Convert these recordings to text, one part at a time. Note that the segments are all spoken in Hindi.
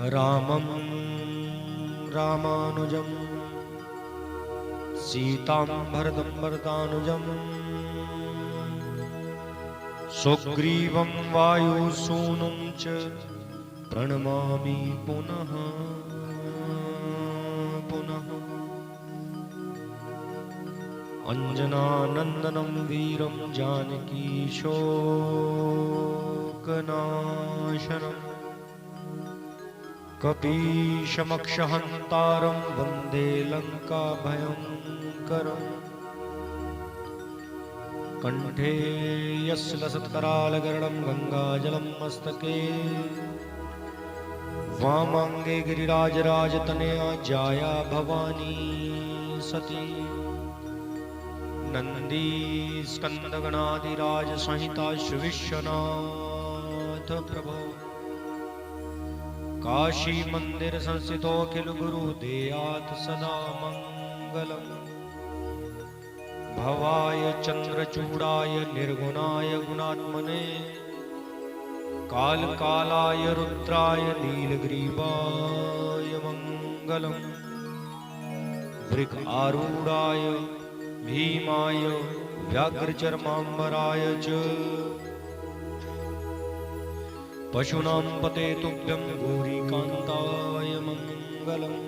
रामं रामानुजं सीतां भरतं भरतानुजं सुग्रीवं वायुसूनुं च प्रणमामि पुनः पुनः। अंजनानन्दनं वीरं जानकी शोकनाशनं कपीशमक्षहन्तारं वन्दे लङ्काभयङ्करम्। कण्ठे यस्य लसत्करालगर्णं गङ्गाजलं मस्तके वामाङ्गे गिरिराजराजतनया जाया भवानी सती। नंदी स्कंदगणाधिराज संहिता श्री विश्वनाथ प्रभो। काशी मंदिर संस्थितो अखिल गुरु देयात सदा मंगलम्। भवाय चंद्रचूड़ाय निर्गुणाय गुणात्मने काल कालाय रुद्राय नीलग्रीवाय मंगलम्। वृक आरूढ़ाय भीमाय व्याघ्रचर्माम्बराय च पशूनां पते तुभ्यं गौरीकान्ताय मंगलम्।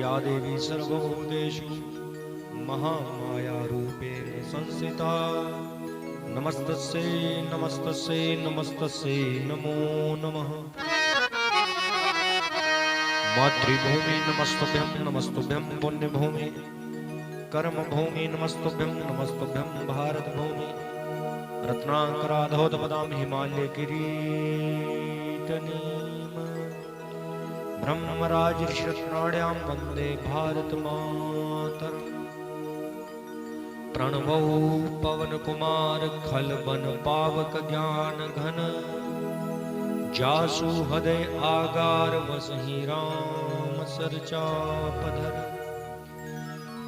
या देवी सर्वभूतेषु महामायारूपेण संस्थिता नमस्तस्यै नमस्तस्यै नमस्तस्यै नमो नमः। मातृभूमि नमस्तुभ्यं नमस्तुभ्यं पुण्यभूमि कर्मभूमि नमस्तुभ्यं नमस्तुभ्यं भारतभूमि। रत्नाकराधौतपदां हिमालय किरीटनीम् ब्रह्मराजऋषिरत्नाढ्यां वन्दे भारतमातरम्। प्रणवौ पवनकुमार खलवन पावक ज्ञान घन जासु हृदय आगार वसहि राम सरचापधर।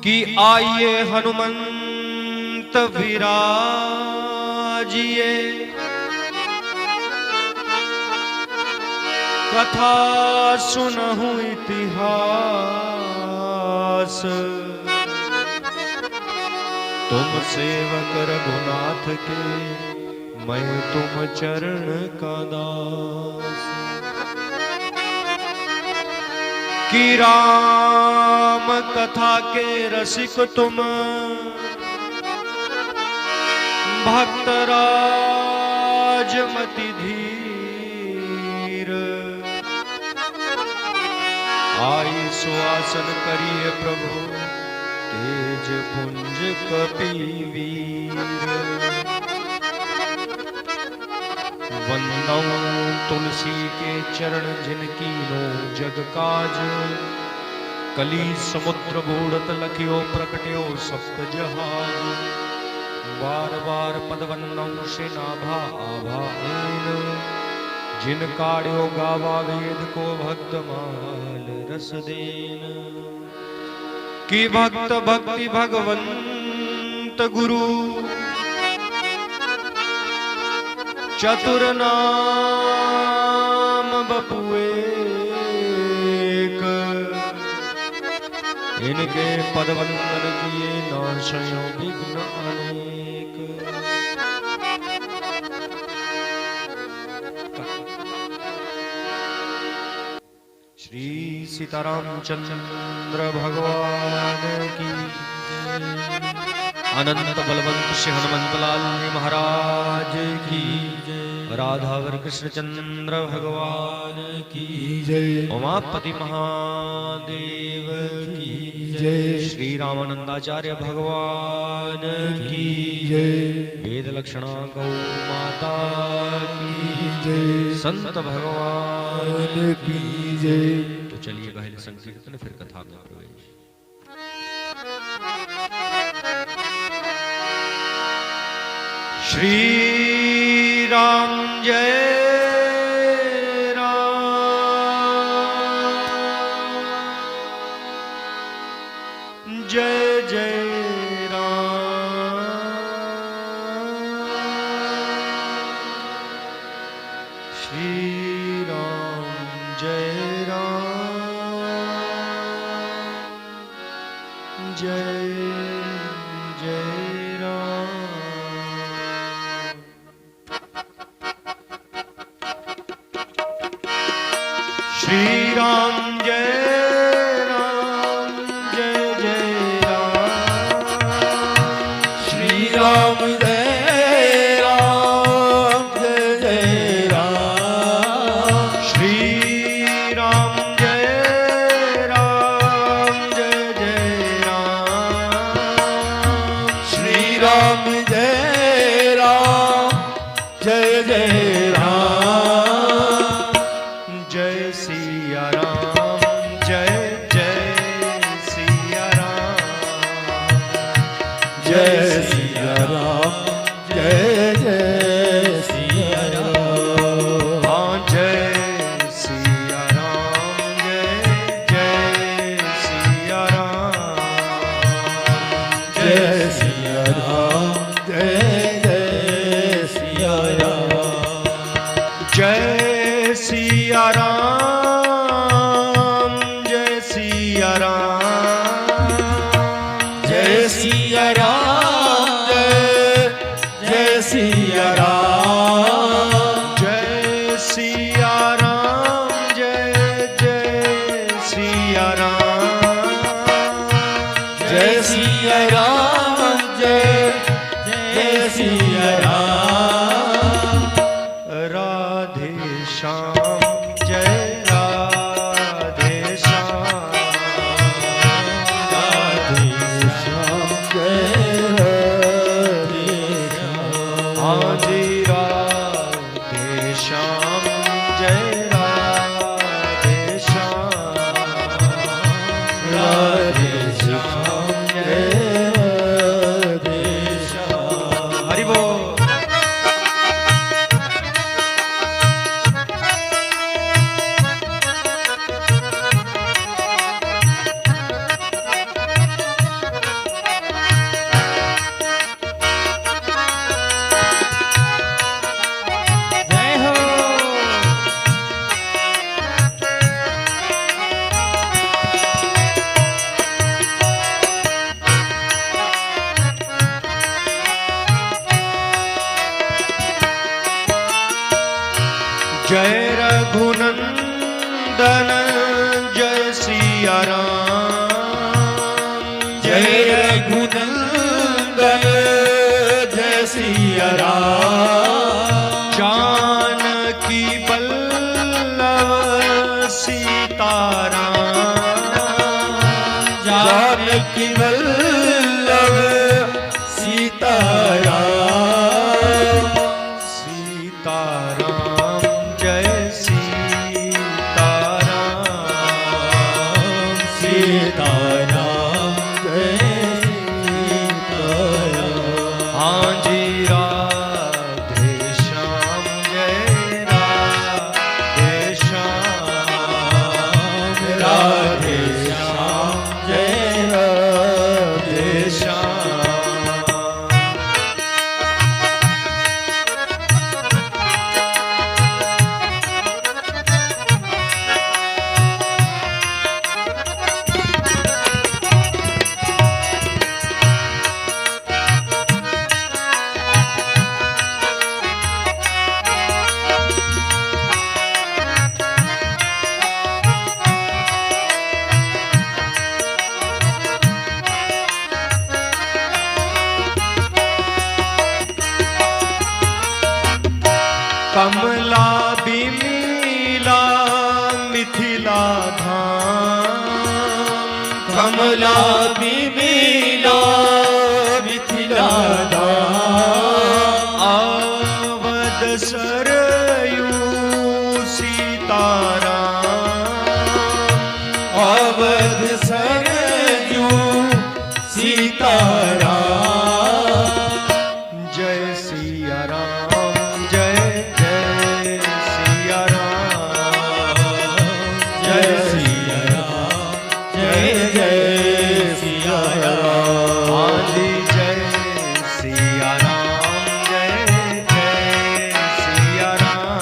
कि आइए हनुमंत विराजिए कथा सुनहु इतिहास। तुम सेवक रघुनाथ के मैं तुम चरण का दास। कि राम कथा के रसिक तुम भक्त राजमति धीर। आई सुआसन करिए प्रभु तेज पुंज कपिवीर। वंदौ तुलसी के चरण जिनकी नो जग काज। कली समुद्र बूढ़त लखियो प्रकट्यो सप्त जहाज। बार बार पद वंदौ से नाभा आभा ऐन। जिन काढ़्यो गावा वेद को भक्त माल रस देन। कि भक्त भक्ति भगवंत गुरु चतुर नाम बपुएक। इनके पद वंदन किए नाशयो विघ्न अनेक। श्री सीतारामचंद्र भगवान की अनंत बलवंत श्री हनुमंतलाल महाराज की। राधावर कृष्णचंद्र भगवान की जय। उमापति महादेव की जय। श्री रामानंदाचार्य भगवान की जय। वेद लक्षणा गौ माता की जय। संत भगवान की जय। तो चलिए पहले संकीर्तन फिर कथा में प्रवेश। श्री राम जय राम जय जय राम। श्री राम जय राम जय जय राम। श्री राम जय राम जय जय राम। श्री राम जय राम जय जय राम। श्री राम जय राम जय जय राम। श्री राम जय राम जय जय राम। जय सिया राम जय जय सिया राम। जय सिया राम जय जय सिया राम। हाँ जय सिया राम जय जय सिया राम। जय सिया राम जय जय सिया राम। जय सिया राम जय सिया राम। जय सिया राम जय जय सिया राम। जय सिया राम जय जय सिया राम। जय सिया राम जय जय सिया राम। राधे श्याम जय राधे श्याम। राधे श्याम जय राधे श्याम। हाँ जी राधे श्याम जय राधे श्याम। राधे श्याम जय राधे श्याम। हरि बोल। जय रघुनंदन जय सिया राम। जय रघुनंदन जय सिया राम। जानकी बल्लभ सीताराम। जानकी बल्लभ सीताराम। सीताराम जय सीताराम। सीताराम जय सीताराम। हाँ जी राधे श्याम जय राधे श्याम। राधे श्याम जय राधे श्याम। कमला बिमीला मिथिला धाम। कमला बिमीला मिथिला धाम। आवद सरयू सीताराम। आवद सरयू सीताराम। जय सिया राम जय जय सिया राम। जय सिया राम जय जय सिया राम। हाँ जी जय सिया राम जय जय सिया राम।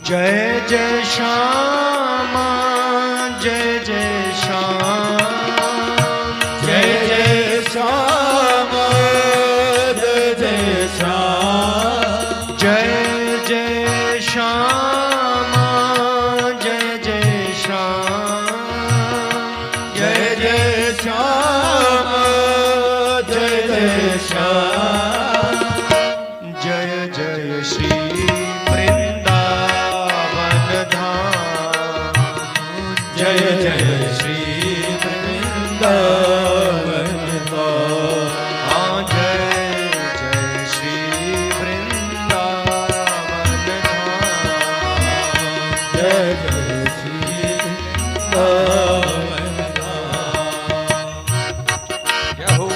जय जय श्यामा जय जय श्याम जय जय श्यामा जय जय श्याम जय जय श्यामा जय जय श्याम जय जय श्यामा जय जय श्याम जय जय श्री जय जय श्री वृंदावन हाँ जय जय श्री वृंदावन जय जय श्री वृंदावन क्या हो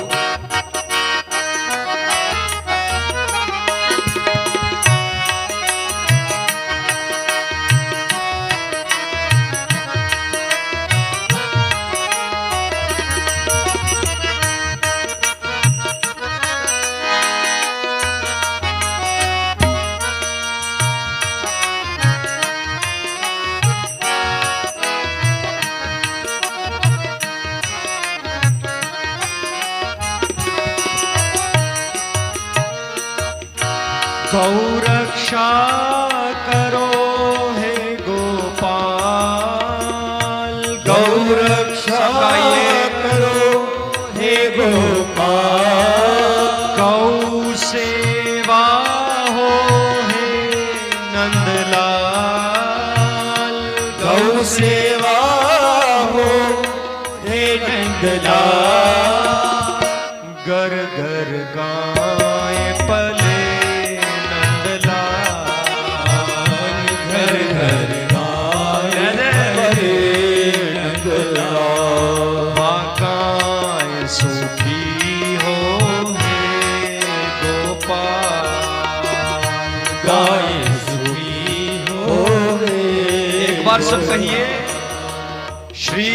गौरक्षा करो हे गोपाल गौरक्षा करो हे गोपाल गौ सेवा हो हे नंदलाल गौ सेवा हो हे नंदलाल गर गर गाय पले सब कहिए श्री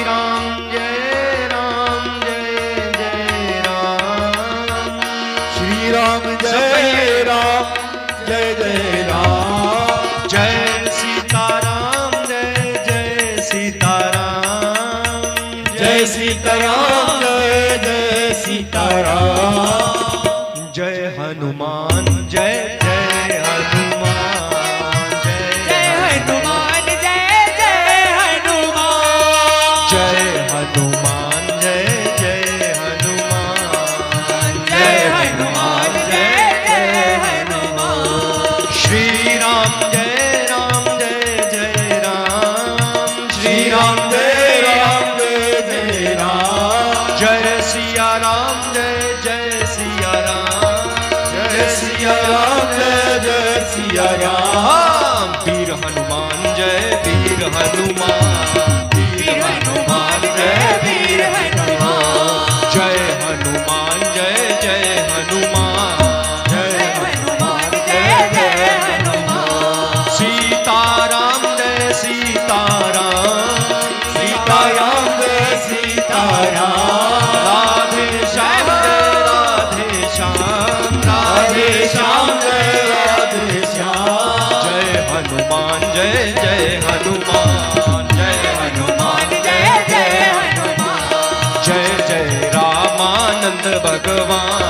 राम जय जय राम श्री राम जय राम जय जय राम जय सीताराम जय सीताराम जय सीताराम जय सीताराम जय हनुमान जय जय हनुमान जय हनुमान जय हनुमान जय हनुमान जय हनुमान श्री राम जय जय राम श्री राम जय राम जय सिया राम जय सिया राम जय सिया राम जय सिया राम वीर हनुमान जय वीर हनुमान वीर हनुमान जय वीर हनुमान जय हनुमान जय हनुमान जय हनुमान जय हनुमान सीताराम जय सीताराम सीताराम जय सीताराम राधे श्याम राधे श्याम जय राधे श्याम जय हनुमान जय हनुमान जय हनुमान जय हनुमान जय जय रामानंद भगवान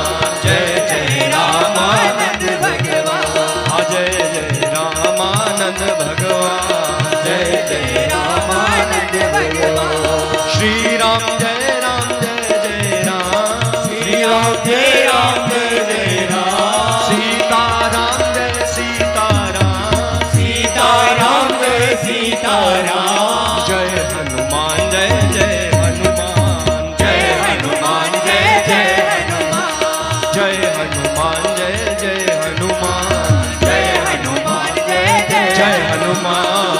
जय जय रामानंद भगवान जय जय रामानंद भगवान जय जय रामानंद भगवान श्री राम जय राम श्री राम जय राम सीताराम जय सीताराम सीताराम जय सीताराम जय हनुमान जय हनुमान जय हनुमान जय हनुमान जय हनुमान जय हनुमान जय हनुमान जय हनुमान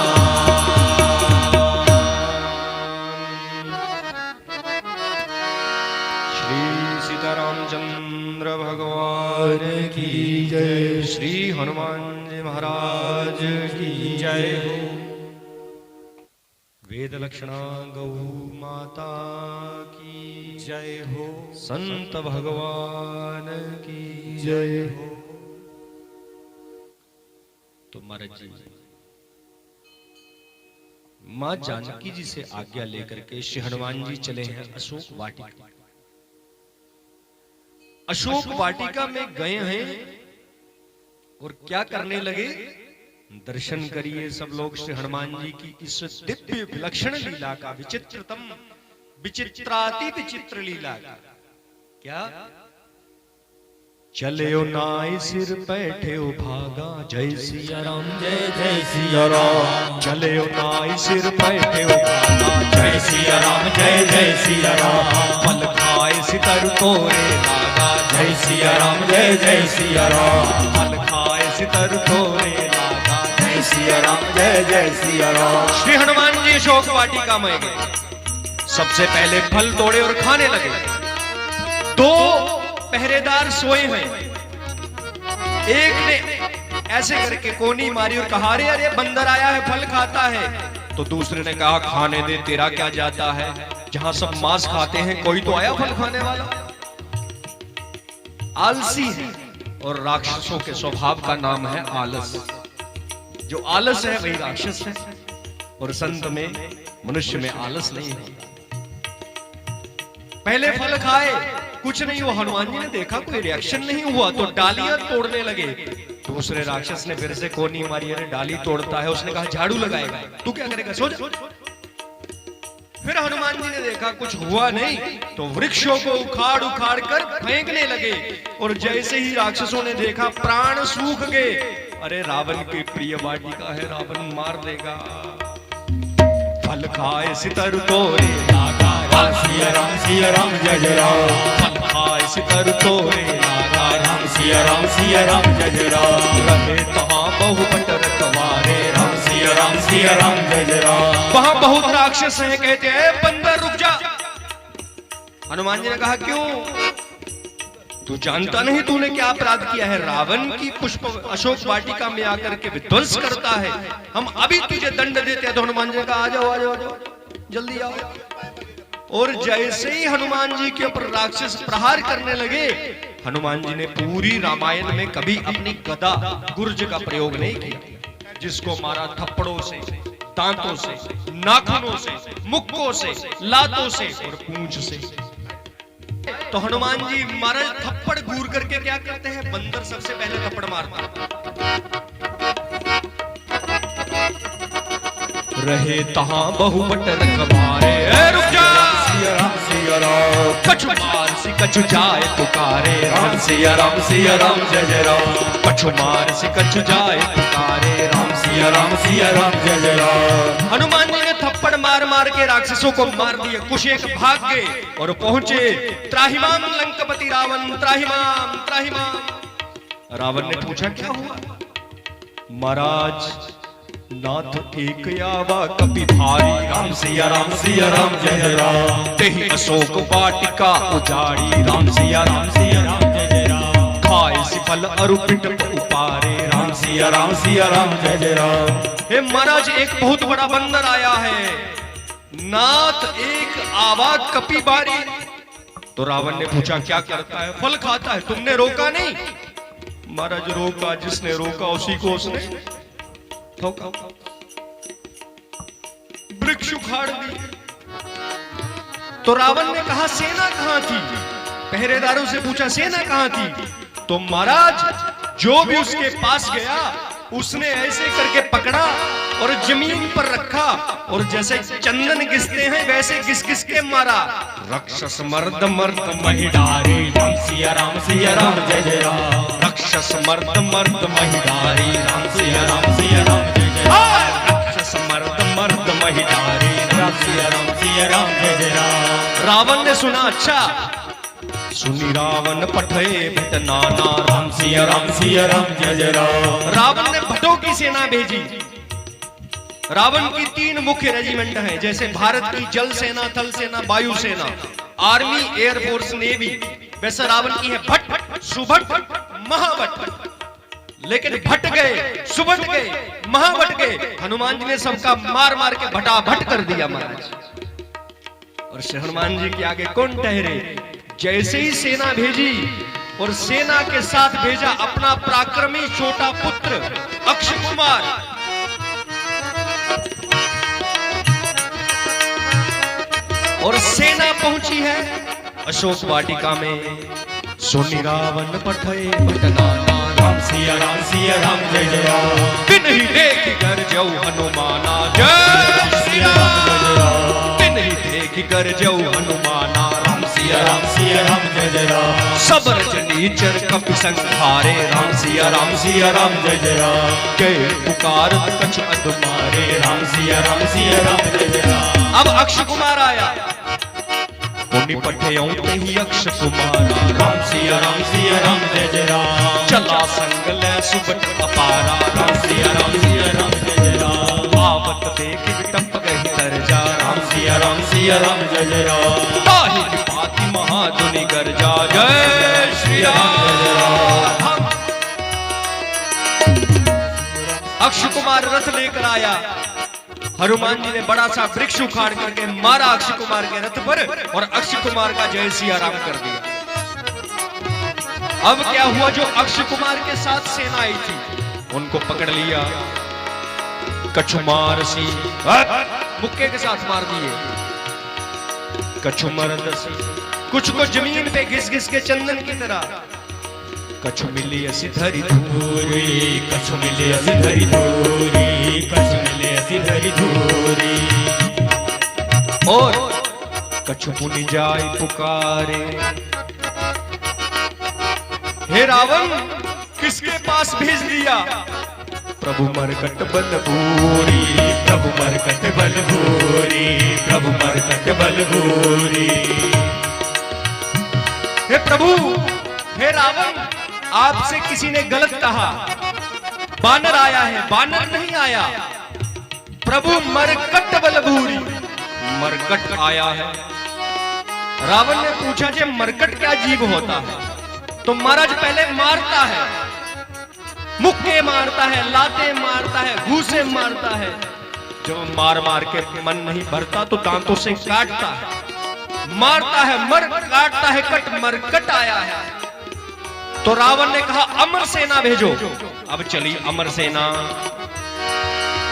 श्री सीतारामचंद्र भगवान की जय श्री हनुमान जी महाराज की जय हो वेद लक्षणा गौ माता की जय हो संत भगवान की जय हो। तो महाराज जी मां जानकी जी से आज्ञा लेकर के श्री हनुमान जी चले हैं अशोक वाटिका। अशोक वाटिका में गए हैं और क्या करने लगे? दर्शन करिए सब लोग श्री हनुमान जी की इस दिव्य विलक्षण लीला का, विचित्रतम विचित्राति विचित्र लीला का। क्या? चले नाई सिर बैठे भागा, जय सिया राम जय जय सिया राम। चले नाई सिर बैठे भागा, जय सिया राम जय जय सिया राम। फल खाए सितर तोरे लागा, जय सिया राम जय जय सिया राम। फल खाए सितर तोरे लागा, जय सिया राम जय जय सिया राम। श्री हनुमान जी अशोक वाटिका में गए। सबसे पहले फल तोड़े और खाने लगे। दो पहरेदार सोए हैं। एक ने ऐसे करके कोनी मारी और कहा, अरे अरे बंदर आया है, फल खाता है। तो दूसरे ने कहा, खाने दे, तेरा क्या जाता है, जहां सब मांस खाते हैं कोई तो आया फल खाने वाला। आलसी है और राक्षसों के स्वभाव का नाम है आलस। जो आलस है वही राक्षस है, और संत में मनुष्य में आलस नहीं होता। पहले फल खाए, कुछ नहीं हुआ। हनुमान जी ने देखा कोई रिएक्शन नहीं हुआ तो डालियां तोड़ने लगे। दूसरे राक्षस ने फिर से कोनी मारी, अरे डाली तोड़ता है। उसने कहा, झाड़ू लगाएगा, तू क्या करेगा, सो जा। फिर हनुमान जी ने देखा कुछ हुआ नहीं तो वृक्षों को उखाड़ उखाड़ कर फेंकने लगे। और जैसे ही राक्षसों ने देखा प्राण सूख गए। अरे रावण की प्रिय वाटिका है, रावण मार देगा। फल खाए सितर तोरे लागा, सिया राम जय जय राम। फल खाए सितर तोरे लागा, राम सिया राम जय जय राम। रहे तहां बहु बट रखवारे, राम सिया राम जय जय राम। वहां बहुत राक्षस हैं, कहते हैं बंदर रुक जा। हनुमान जी ने कहा, क्यों? तू जानता नहीं तूने क्या अपराध किया है? रावण की पुष्प अशोक वाटिका में आकर के विध्वंस करता है। हम अभी तुझे दंड देते हैं। तो हनुमान जी ने कहा, आ जाओ आ जाओ आ जाओ, जल्दी आओ। और जैसे ही हनुमान जी के ऊपर राक्षस प्रहार करने लगे, हनुमान जी ने पूरी रामायण में कभी अपनी गदा गुर्ज का प्रयोग नहीं किया। जिसको मारा थप्पड़ों से, दांतों से, नाखूनों से, मुक्कों से, लातों से और पूंछ से। तो हनुमान जी महाराज थप्पड़ घूर करके क्या करते हैं? बंदर सबसे पहले थप्पड़ मारता। रहे तहां बहु बट रखवारे, रुक जा। सिया राम कछु मार सी कछु जाए पुकारे, राम सिया राम जय जय राम। कछु मार सी कछु जाए पुकारे, राम सिया राम जय जय राम। हनुमान जी ने थप्पड़ मार मार के राक्षसों को मार दिया। कुछ एक भाग गए और पहुंचे, त्राहिमाम लंकापति रावण, त्राहिमाम त्राहिमाम। रावण ने पूछा, क्या हुआ? महाराज नाथ एक आवा कपि भारी, राम सिया राम जय जय राम। तेहि अशोक वाटिका उजाड़ी, राम सिया राम जय जय राम। खाए सी फल अरु पिट उपारे, राम सिया राम जय जय राम। हे महाराज एक बहुत बड़ा बंदर आया है, नाथ एक आवा कपि भारी। तो रावण ने पूछा, क्या करता है? फल खाता है, तुमने रोका नहीं? महाराज रोका, जिसने रोका उसी को उसने ठोका, वृक्ष उखाड़ दी। तो रावण ने कहा, सेना कहां थी? पहरेदारों से पूछा, सेना कहां थी? तो महाराज जो भी उसके पास गया उसने ऐसे करके पकड़ा और जमीन पर रखा, और जैसे चंदन घिसते हैं वैसे घिस घिस के मारा। राक्षस मर्द मर्द महिडारी, राम सिया राम जय जय राम। राक्षस मर्द मर्द महिडारी, राम सिया राम जय जय राम। राक्षस मर्द मर्द महिडारी, राम सिया राम जय जय राम। रावण ने सुना, अच्छा सुनी रावण पठे भट नाना, राम सिया राम जय जय राम। रावण ने भटों की सेना भेजी। रावण की 3 मुख्य रेजिमेंट हैं, जैसे भारत की जल सेना, थल सेना, वायु सेना, आर्मी, एयरफोर्स, नेवी। वैसे रावण की है भट, सुभट, महाभट। लेकिन भट गए, सुभट गए, महाभट गए। हनुमान जी ने सबका मार मार के भटाभट कर दिया महाराज। और श्री हनुमान जी के आगे कौन ठहरे? जैसे ही सेना भेजी और सेना के साथ भेजा अपना पराक्रमी छोटा पुत्र अक्षय कुमार। और सेना पहुंची है अशोक वाटिका में। सोनी रावण पठे पटनाना, राम सिया राम जय जय राम। बिन ही देखी कर जऊ हनुमाना, जय श्री राम। बिन ही देखी कर जऊ हनुमाना, राम सिया राम जय जय राम। सबर जनीचर कपि संहारे, राम सिया राम जय जय राम। के पुकार कछ अधमारे, राम सिया राम जय जय राम। अब अक्ष कुमार आया, पुनि पठेऊं ते ही अक्ष कुमारा, राम सिया राम जय जय राम। चला संग ले सुबट अपारा, राम सिया राम जय जय राम। आवत देख विटप गही दरजा, राम सिया राम जय जय राम। ताहि विपाति महाधुनि गर्जा, जय श्री राम। अक्ष कुमार रथ लेकर आया, हनुमान जी ने बड़ा सा वृक्ष उखाड़ करके मारा अक्ष कुमार के रथ पर और अक्ष कुमार का जय सिया राम कर दिया। अब क्या हुआ, जो अक्ष कुमार के साथ सेना आई थी उनको पकड़ लिया, कछुमार सी मुक्के के साथ मार दिए। कछुमर दसी, कुछ को जमीन पे घिस घिस के चंदन की तरह, कछु मिली असी धरी धूरी, कछु मिले असी धरी धूरी, कछु मिले असी धरी धूरी। और कछु मुनि जाय पुकारे, हे रावण किसके पास भेज दिया? प्रभु मरकट बल भूरी, प्रभु मरकट बल भूरी, प्रभु मरकट बल भूरी। हे प्रभु, हे रावण, आपसे किसी ने गलत कहा, बानर आया है, बानर नहीं आया। प्रभु मरकट बलभूरी, मरकट आया है। रावण ने पूछा कि मरकट क्या जीव होता है? तो महाराज पहले मारता है, मुक्के मारता है, लाते मारता है, घूसे मारता है। जब मार मार के मन नहीं भरता तो दांतों से काटता है, मारता है, मर काटता है, कट मरकट आया है। तो रावण ने कहा अमर सेना भेजो। अब चली अमर सेना,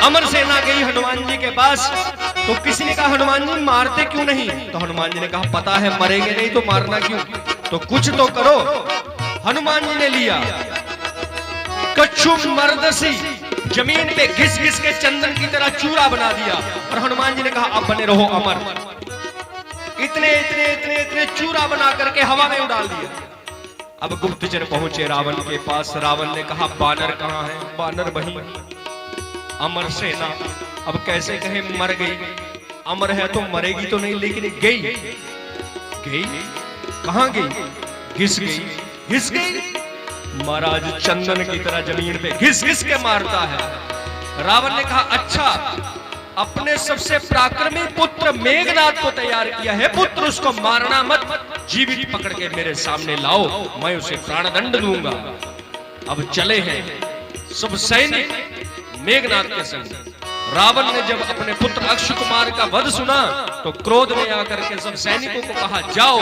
अमर सेना गई हनुमान जी के पास। तो किसी ने कहा हनुमान जी मारते क्यों नहीं? तो हनुमान जी ने कहा पता है मरेंगे नहीं तो मारना क्यों, तो कुछ तो करो। हनुमान जी ने लिया कछु मर्दसी, जमीन पे घिस घिस के चंदन की तरह चूरा बना दिया और हनुमान जी ने कहा अब बने रहो अमर। इतने इतने इतने इतने चूरा बना करके हवा में उड़ाल दिया। अब गुप्तचर पहुंचे रावण के पास। रावण ने कहा बानर कहां है? बानर वहीं, अमर सेना। अब कैसे कहे मर गई? अमर है तो मरेगी तो नहीं, लेकिन गई गई कहां गई? घिस गई, घिस गई। महाराज चंदन की तरह जमीन पे घिस घिस के मारता है। रावण ने कहा अच्छा, अपने सबसे पराक्रमी पुत्र मेघनाद को तैयार किया है, पुत्र उसको मारना मत, जीवित पकड़ के मेरे सामने लाओ, मैं उसे प्राणदंड दूंगा। अब चले हैं सब सैनिक मेघनाद के संग। रावण ने जब अपने पुत्र अक्ष कुमार का वध सुना तो क्रोध में आकर के सब सैनिकों को कहा जाओ,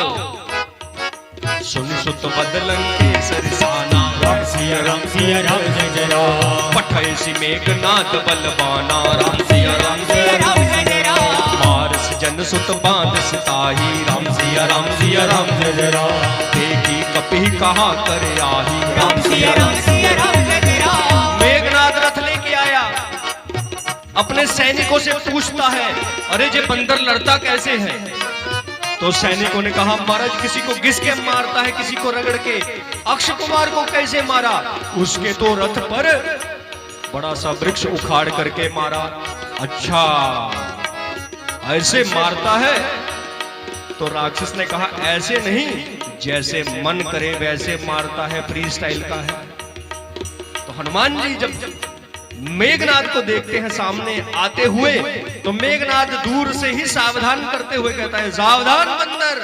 सुनि सुत बदलन के सरसाना, राम सिया राम जय जय राम। पठैसी मेघनाद बलवाना, राम सिया राम जय जय राम। मारस जन सुत बांध सिताही, राम सिया राम जय जय राम। देखी कपि कहा करे आही, राम सिया राम जय जय राम। मेघनाद रथ लेके आया, अपने सैनिकों से पूछता है अरे जे बंदर लड़ता कैसे है? तो सैनिकों ने कहा महाराज किसी को घिस के मारता है, किसी को रगड़ के। अक्ष कुमार को कैसे मारा? उसके तो रथ पर बड़ा सा वृक्ष उखाड़ करके मारा। अच्छा ऐसे मारता है? तो राक्षस ने कहा ऐसे नहीं, जैसे मन करे वैसे मारता है, फ्री स्टाइल का है। तो हनुमान जी जब मेघनाद को देखते हैं सामने आते हुए, तो मेघनाद दूर से ही सावधान करते हुए कहता है सावधान बंदर,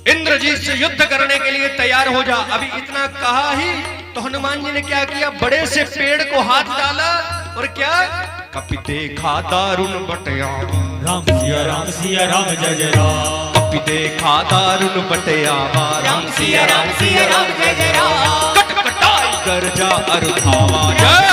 इंद्रजीत से युद्ध करने के लिए तैयार हो जा। अभी इतना कहा ही तो हनुमान जी ने क्या किया, बड़े से पेड़ को हाथ डाला और क्या, कपि देखा दारुण बटया, राम सिया राम जय जय राम। कपि देखा दारुण बटया, राम सिया राम जय जय राम। गर्जा अरुधावा, जय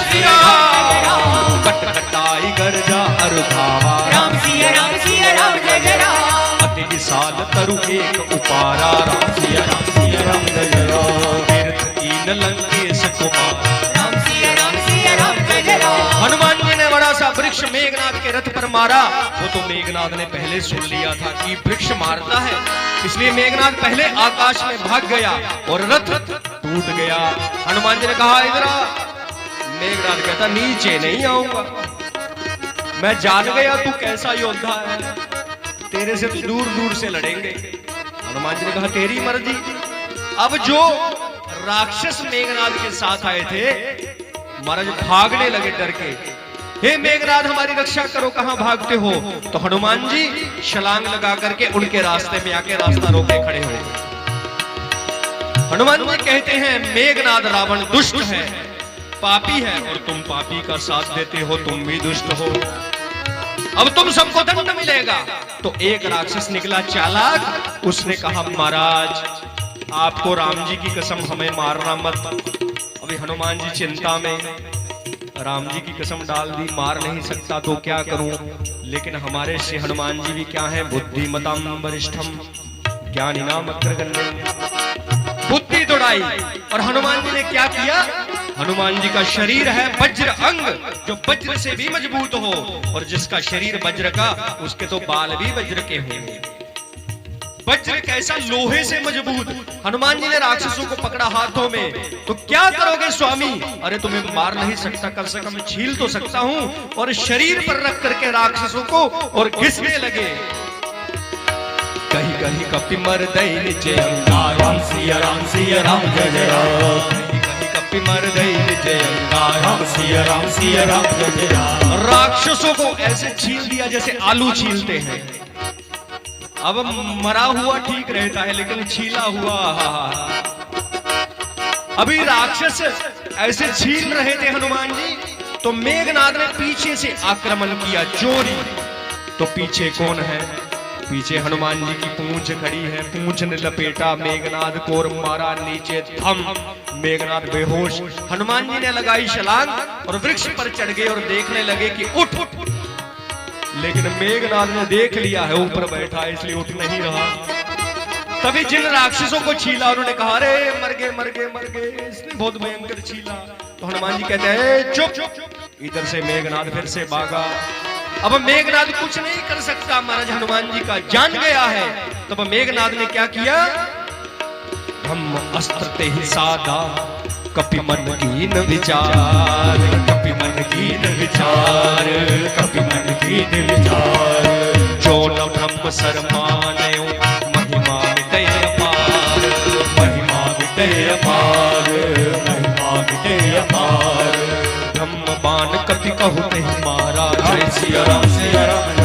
श्री राम। कटकटाई गर्जा अरुधावा, राम सिया राम जय जय राम। अति विशाल तरु एक उपारा, राम सिया राम जय जय राम। तीर्थ कीन लंकेश कुमार, राम सिया राम जय जय राम। हनुमान जी ने बड़ा सा वृक्ष मेघनाद के रथ पर मारा। वो तो मेघनाद ने पहले सुन लिया था कि वृक्ष मारता है, इसलिए मेघनाद पहले आकाश में भाग गया और रथ टूट गया। हनुमान जी ने कहा इधर आ। मेघनाद कहता नीचे नहीं आऊंगा, मैं जान गया तू कैसा योद्धा है, तेरे से तो दूर दूर से लड़ेंगे। हनुमान जी ने कहा तेरी मर्जी। अब जो राक्षस मेघनाद के साथ आए थे महाराज भागने लगे डर के। हे मेघनाद हमारी रक्षा करो, कहां भागते हो? तो हनुमान जी छलांग लगा करके उनके रास्ते में आके रास्ता रोके खड़े हुए। हनुमान जी कहते हैं मेघनाद रावण दुष्ट है, पापी है, और तुम पापी का साथ देते हो, तुम भी दुष्ट हो, अब तुम सबको दंड मिलेगा। तो एक राक्षस निकला चालाक, उसने कहा महाराज आपको राम जी की कसम हमें मारना मत। अभी हनुमान जी चिंता में, राम जी की कसम डाल दी, मार नहीं सकता तो क्या करूं? लेकिन हमारे श्री हनुमान जी भी क्या है, बुद्धिमताम वरिष्ठम ज्ञानिनाम अग्रगण्यम, बुद्धि दौड़ाई। और हनुमान जी ने क्या किया? हनुमान जी का शरीर है वज्र अंग, जो वज्र से भी मजबूत हो, और जिसका शरीर वज्र का उसके तो बाल भी वज्र के होंगे। वज्र कैसा, लोहे से मजबूत। हनुमान जी ने राक्षसों को पकड़ा हाथों में। तो क्या करोगे स्वामी? अरे तुम्हें मार नहीं सकता, कम से कम छील तो सकता हूं। और शरीर पर रख करके राक्षसों को और घिसने लगे। कहीं कहीं कपि मर दई नीचे अंगा, राम सिया राम जय जय राम। कहीं कपि मर दई नीचे अंगा, राम सिया राम जय जय राम। राक्षसों को ऐसे छील दिया जैसे आलू छीलते हैं। अब मरा हुआ ठीक रहता है, लेकिन छीला हुआ, अभी राक्षस ऐसे छील रहे थे हनुमान जी, तो मेघनाद ने पीछे से आक्रमण किया चोरी। तो पीछे कौन है? पीछे हनुमान जी की पूंछ खड़ी है, पूंछ ने लपेटा मेघनाद को और मारा नीचे थम। मेघनाद बेहोश। हनुमान जी ने लगाई छलांग और वृक्ष पर चढ़ गए और देखने लगे कि उठ उठ, लेकिन मेघनाद ने देख लिया है ऊपर बैठा है, इसलिए उठ नहीं रहा। तभी जिन राक्षसों को छीला उन्होंने कहा अरे मर गए मर गए मर गए, इसने बहुत भयंकर छीला। तो हनुमान जी कहते हैं चुप। इधर से मेघनाद फिर से भागा। अब मेघनाद कुछ नहीं कर सकता, महाराज हनुमान जी का जान गया है। तब मेघनाद ने क्या किया? हम अस्त्र ते ही साधा, कपि मन कीन विचार, कपि मन कीन विचार, कपि मन कीन विचार। जो न ब्रह्म सर मानयो, महिमा मिटय अपार, महिमा मिटय अपार, महिमा मिटय अपार। ब्रह्म बाण कपि कहु नहीं मारा, जय सिया राम जय राम।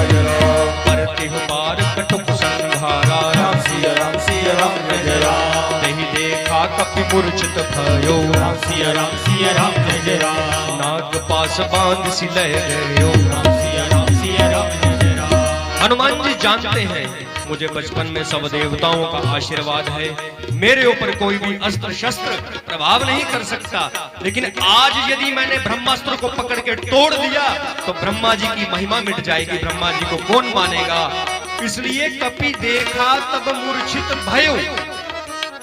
परते हो पार कटुक संघारा, राम सिया राम जय राम। नहीं देखा कपि मूर्छित भयो, राम सिया राम जय जय राम। नाग पास बांध सिलय गयो, राम सिया राम जय जय राम। हनुमान जी जानते हैं मुझे बचपन में सब देवताओं का आशीर्वाद है, मेरे ऊपर कोई भी अस्त्र शस्त्र प्रभाव नहीं कर सकता। लेकिन आज यदि मैंने ब्रह्मास्त्र को पकड़ के तोड़ दिया तो ब्रह्मा जी की महिमा मिट जाएगी, ब्रह्मा जी को कौन मानेगा? इसलिए कपि देखा तब मूर्छित भयो।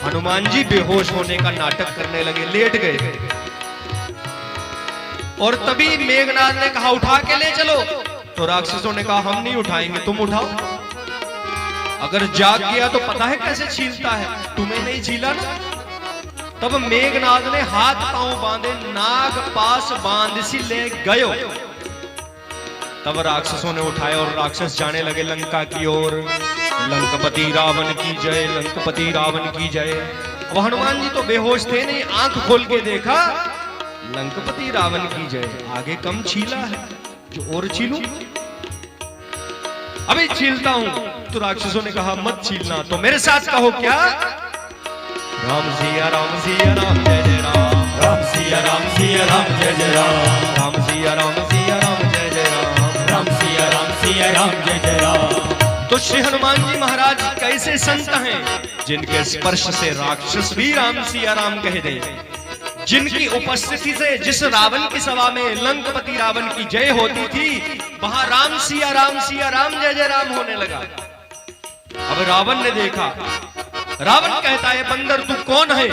हनुमान जी बेहोश होने का नाटक करने लगे, लेट गए। और तभी मेघनाद ने कहा उठा के ले चलो। तो राक्षसों ने कहा हम नहीं उठाएंगे, तुम उठाओ। अगर जाग गया तो पता है कैसे छीलता है, तुम्हें नहीं छीला ना। तब मेघनाद ने हाथ पांव बांधे, नाग पास बांध सी ले गयो। तब राक्षसों ने उठाए और राक्षस जाने लगे लंका की ओर। लंकपति रावण की जय, लंकपति रावण की जय। अब हनुमान जी तो बेहोश थे नहीं, आंख खोल के देखा लंकपति रावण की जय। आगे कम छीला है, जो और छीलूं? अभी छीलता हूं। तो राक्षसों ने कहा मत छीलना, तो मेरे साथ कहो क्या? राम सिया राम जय जय राम। राम सिया राम जय जय राम। राम सिया राम जय जय राम। राम सिया राम जय जय राम। तो श्री हनुमान जी महाराज कैसे संत हैं जिनके स्पर्श से राक्षस भी राम सिया राम कह दे, जिनकी उपस्थिति से जिस रावण की सभा में लंकपति रावण की जय होती थी, वहां राम सिया राम जय जय राम होने लगा। अब रावण ने देखा, रावण कहता है बंदर तू कौन है,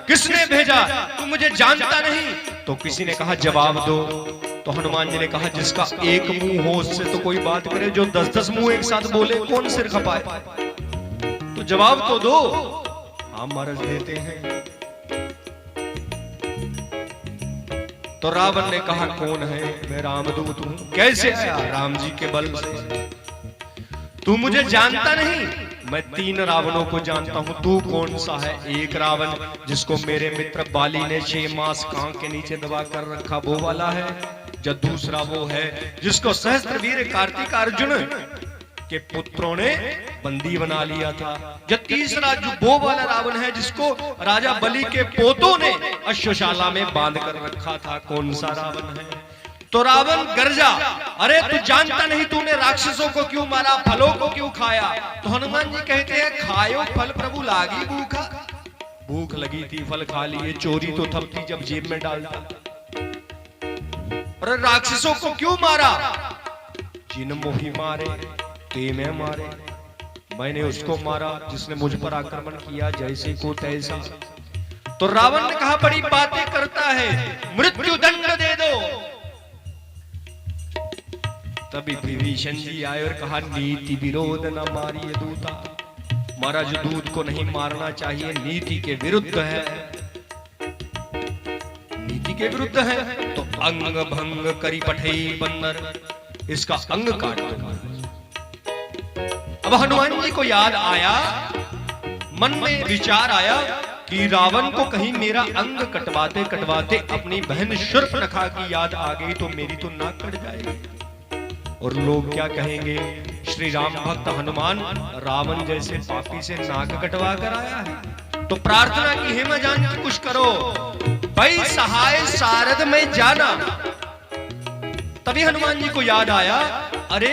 किसने भेजा, तू मुझे जानता नहीं। तो किसी ने कहा जवाब दो। तो हनुमान जी ने कहा जिसका एक मुंह हो उससे तो कोई बात करे, जो 10-10 मुंह एक साथ बोले कौन सिर खपाए। तो जवाब तो दो। हम महाराज देते हैं। तो रावण ने कहा कौन है, मैं रामदूत हूं। कैसे आया, राम जी के बल से। तू मुझे जानता नहीं, मैं 3 रावणों को जानता हूं। तू कौन सा है? एक रावण जिसको मेरे मित्र बाली ने 6 मास कांख के नीचे दबा कर रखा, वो वाला है। जो दूसरा वो है जिसको सहस्त्रवीर कार्तिक अर्जुन के पुत्रों ने बंदी बना लिया था। जो तीसरा जो वो वाला रावण है जिसको राजा बलि के पोतों ने अश्वशाला में बांध कर रखा था। कौन सा रावण है? तो रावण गरजा, अरे तू जानता नहीं, तूने राक्षसों को क्यों मारा, फलों को क्यों खाया? तो हनुमान जी कहते हैं खायो फल प्रभु लागी भूखा। भूख लगी थी, फल खा लिए, चोरी तो तब थी जब जेब में डालता। और राक्षसों को क्यों मारा? जिन मोही मारे ते मैं मारे। मैंने उसको मारा जिसने मुझ पर आक्रमण किया, जैसे को तैसा। तो रावण ने कहा बड़ी बातें करता है, मृत्यु दंड दे दो। तभी विभीषण जी आए और कहा नीति विरोध न मारिए दूता। महाराज दूत को नहीं मारना चाहिए, नीति के विरुद्ध है, नीति के विरुद्ध है। तो अंग भंग करी पठई बंदर, इसका अंग काट दो। अब हनुमान जी को याद आया, मन में विचार आया कि रावण को कहीं मेरा अंग कटवाते कटवाते अपनी बहन शूर्पणखा की याद आ गई तो मेरी तो नाक कट जाएगी, और लोग क्या कहेंगे, श्री राम भक्त हनुमान रावण जैसे पापी से नाक कटवा कर आया है। तो प्रार्थना की हेमा जानकी कुछ करो, भाई सहाय सारद में जाना। तभी हनुमान जी को याद आया, अरे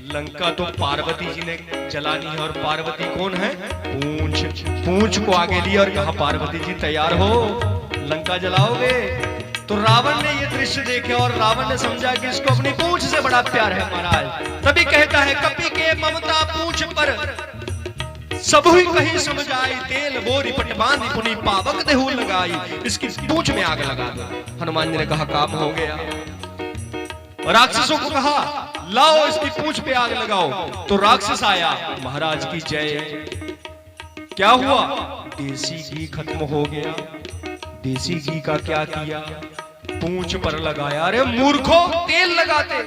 लंका तो पार्वती जी ने जलानी है, और पार्वती कौन है? पूंछ। पूंछ को आगे लिया और कहा पार्वती जी तैयार हो, लंका जलाओगे। तो रावण ने ये दृश्य देखे और रावण ने समझा कि इसको अपनी पूंछ से बड़ा प्यार है महाराज। तभी कहता है कपि के ममता पूंछ पर सब ही कहीं समझ आई, तेल बोरी पट बांधी पुनी पावक देहु लगाई। इसकी पूंछ में आग लगा दो। हनुमान जी ने कहा काम हो गया। राक्षसों को कहा लाओ इसकी पूंछ पे आग लगाओ। तो राक्षस आया, महाराज की जय। क्या हुआ? देसी घी खत्म हो गया। देसी घी का क्या किया? पूंछ पर लगाया। अरे मूर्खों, तेल लगाते।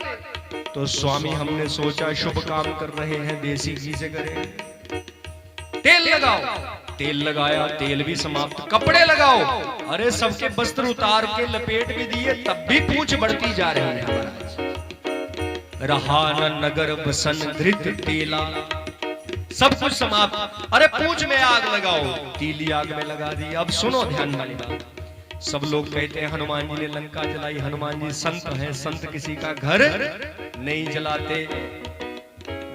तो स्वामी हमने सोचा शुभ काम कर रहे हैं, देसी घी से करें, तेल लगाओ। तेल लगाया, तेल भी समाप्त। कपड़े लगाओ। अरे सबके वस्त्र उतार के लपेट भी दिए, तब भी पूंछ बढ़ती जा रही है महाराज। रहा न नगर बसन धृत तेला, सब कुछ समाप्त। अरे पूंछ में आग लगाओ, तीली आग में लगा दी। अब सुनो ध्यान वाली बात, सब लोग कहते हैं हनुमान जी ने लंका जलाई, हनुमान जी संत हैं, संत किसी का घर नहीं जलाते।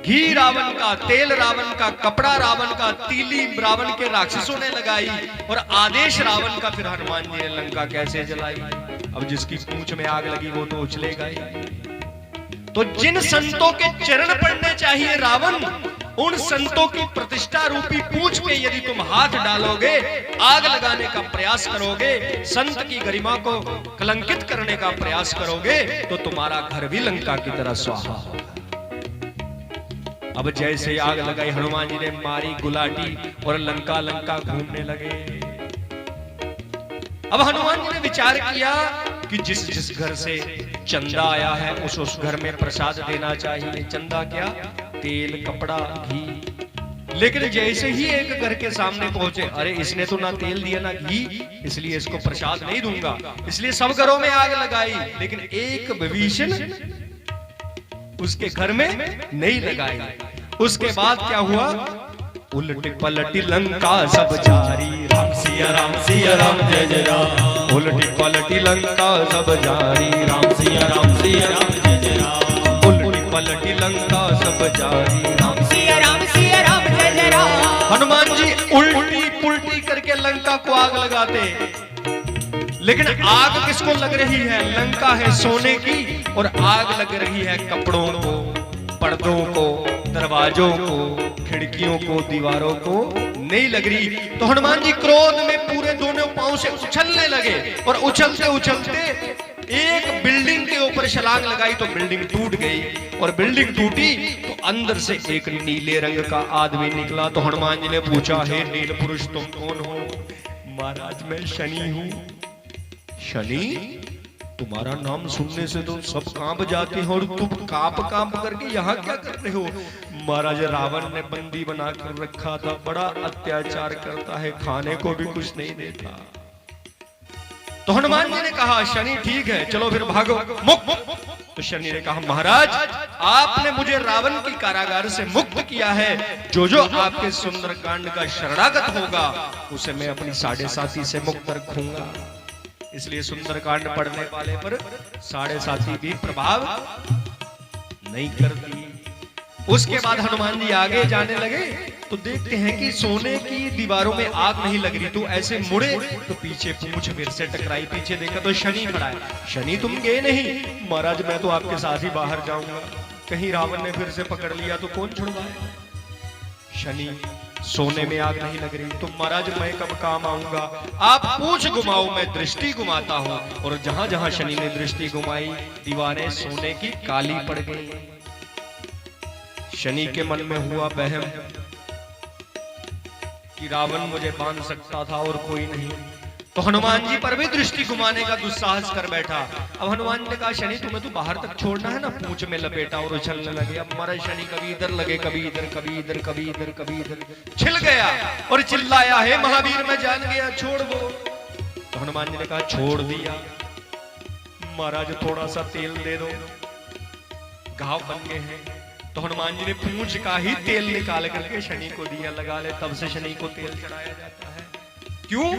घी रावण का, तेल रावण का, कपड़ा रावण का, तीली रावण के राक्षसों ने लगाई, और आदेश रावण का। फिर हनुमान जी ने लंका कैसे जलाई? अब जिसकी पूंछ में आग लगी वो तो उछलेगा ही। तो जिन संतों के चरण पड़ने चाहिए रावण, उन संतों की प्रतिष्ठा रूपी पूंछ पे यदि तुम हाथ डालोगे, आग लगाने का प्रयास करोगे, संत की गरिमा को कलंकित करने का प्रयास करोगे, तो तुम्हारा घर भी लंका की तरह स्वाहा होगा। अब जैसे आग लगाई, हनुमान जी ने मारी गुलाटी और लंका लंका घूमने लगे। अब हनुमान जी ने विचार किया कि जिस जिस घर से चंदा आया है उस घर में प्रसाद देना चाहिए। चंदा क्या? तेल, कपड़ा, घी। लेकिन जैसे ही एक घर के सामने पहुंचे, अरे इसने तो ना तेल दिया ना घी, इसलिए इसको प्रसाद नहीं दूंगा। इसलिए सब घरों में आग लगाई, लेकिन एक विभीषण उसके घर में नहीं लगाई। उसके बाद क्या हुआ? उलटी पलटी लंका सब जारी, राम सिया राम जय जय राम। उलटी पलटी लंका सब जारी, राम सिया राम जय जय राम। उलटी पलटी लंका सब जारी, राम सिया राम जय जय राम। हनुमान जी उल्टी पुल्टी करके लंका को आग लगाते। लेकिन आग किसको लग रही है? लंका है सोने की और आग लग रही है कपड़ों को, पर्दों को, दरवाजों को, खिड़कियों को, दीवारों को नहीं लग रही। तो हनुमान जी क्रोध में पूरे दोनों पांव से उछलने लगे और उछलते उछलते एक बिल्डिंग के ऊपर छलांग लगाई तो बिल्डिंग टूट गई। और बिल्डिंग टूटी तो अंदर से एक नीले रंग का आदमी निकला। तो हनुमान जी ने पूछा, हे नील पुरुष तुम कौन हो? महाराज मैं शनि हूं। शनि? तुम्हारा नाम सुनने से तो सब कांप जाते हैं और तुम कांप कांप करके यहाँ क्या कर रहे हो? महाराज रावण ने बंदी बना कर रखा था, बड़ा अत्याचार करता है, खाने को भी कुछ नहीं देता। तो हनुमान जी ने कहा, शनि ठीक है, चलो फिर भागो, मुक्त। तो शनि ने कहा, महाराज आपने मुझे रावण की कारागार से मुक्त किया है, जो जो आपके सुंदरकांड का शरणागत होगा उसे मैं अपनी 7.5 से मुक्त रखूंगा। इसलिए सुंदरकांड पढ़ने वाले पर 7.5 भी प्रभाव नहीं करती। उसके बाद हनुमान जी आगे जाने लगे तो देखते हैं कि सोने की दीवारों में आग नहीं लग रही। तो ऐसे मुड़े तो पीछे पूंछ फिर से टकराई, पीछे देखा तो शनि खड़ा है। शनि तुम गए नहीं? महाराज मैं तो आपके साथ ही बाहर जाऊंगा, कहीं रावण ने फिर से पकड़ लिया तो कौन छुड़वाए? शनि सोने में आग नहीं लग रही। तो महाराज मैं कब काम आऊंगा? आप पूंछ घुमाओ, मैं दृष्टि घुमाता हूं। और जहां जहां शनि ने दृष्टि घुमाई दीवारें सोने की काली पड़ गई। शनि के मन में हुआ वहम कि रावण मुझे बांध सकता था और कोई नहीं। तो हनुमान जी पर भी दृष्टि घुमाने का दुस्साहस कर बैठा। अब हनुमान जी ने कहा, शनि तुम्हें तो बाहर तक छोड़ना है ना। पूंछ में लपेटा और उछलने लगे। अब हमारा शनि कभी इधर लगे, कभी इधर, कभी इधर, कभी इधर, कभी इधर, छिल गया और चिल्लाया, हे महावीर मैं जान गया, छोड़ दो। तो हनुमान जी ने कहा, छोड़ दिया। महाराज थोड़ा सा तेल दे दो, घाव बन गए हैं। तो हनुमान जी ने पूंछ का ही तेल निकाल करके शनि को दिया, लगा ले। तब से शनि को तेल चढ़ाया जाता है। क्यों?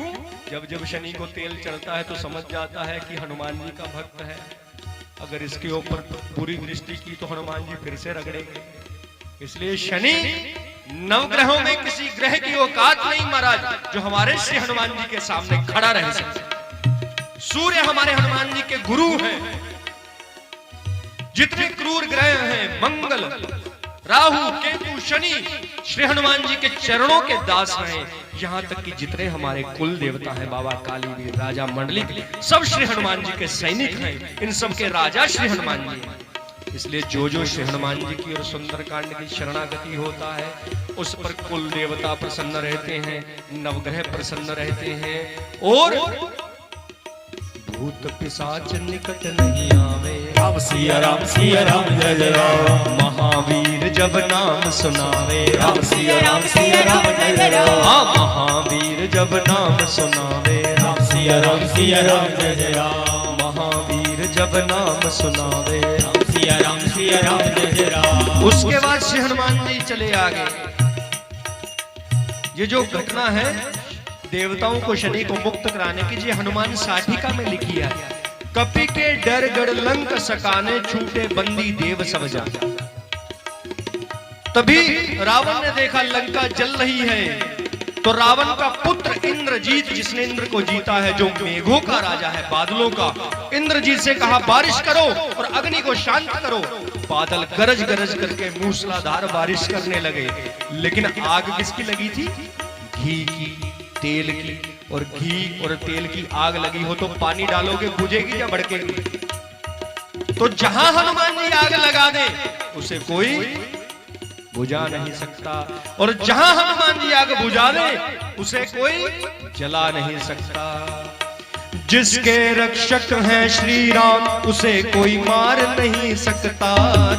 जब जब शनि को तेल चढ़ता है तो समझ जाता है कि हनुमान जी का भक्त है। अगर इसके ऊपर बुरी दृष्टि की तो हनुमान जी फिर से रगड़ेंगे। इसलिए शनि नवग्रहों में किसी ग्रह की औकात नहीं महाराज जो हमारे श्री हनुमान जी के सामने खड़ा रह सके। सूर्य हमारे हनुमान जी के गुरु हैं। जितने क्रूर ग्रह हैं, मंगल, राहु, केतु, शनि, श्री हनुमान जी के चरणों के दास हैं। यहाँ तक कि जितने हमारे कुल देवता हैं, बाबा कालीवीर, राजा मंडलिक, सब श्री हनुमान जी के सैनिक हैं। इन सब के राजा श्री हनुमान जी हैं। इसलिए जो जो श्री हनुमान जी की और सुंदरकांड की शरणागति होता है उस पर कुल देवता प्रसन्न रहते हैं, नवग्रह प्रसन्न रहते हैं और भूत पिशाच निकट नहीं आवे। राम सिया राम जय जय राम। महावीर जब नाम सुनावे। राम सिया राम जय जय राम। हाँ महावीर जब नाम सुनावे। राम सिया राम जय जय राम। महावीर जब नाम सुनावे। राम सिया राम जय जय राम। उसके बाद श्री हनुमान जी चले आगे। ये जो घटना है देवताओं को शनि को मुक्त कराने की, जी हनुमान साठिका में लिखी है। कपि के डर गढ़ लंक सकाने, छूटे बंदी देव सब जान। तभी रावण ने देखा लंका जल रही है तो रावण का पुत्र इंद्रजीत, जिसने इंद्र को जीता है, जो मेघों का राजा है, बादलों का, इंद्रजीत से कहा बारिश करो और अग्नि को शांत करो। बादल गरज गरज करके मूसलाधार बारिश करने लगे। लेकिन आग किसकी लगी थी? घी की, तेल की। और घी और तेल की आग लगी हो तो पानी डालोगे बुझेगी या भड़केगी? तो जहां हनुमान जी आग लगा दे उसे कोई बुझा नहीं सकता, और जहां हनुमान जी आग बुझा दे उसे कोई जला नहीं सकता। जिसके रक्षक हैं श्री राम उसे कोई मार नहीं सकता।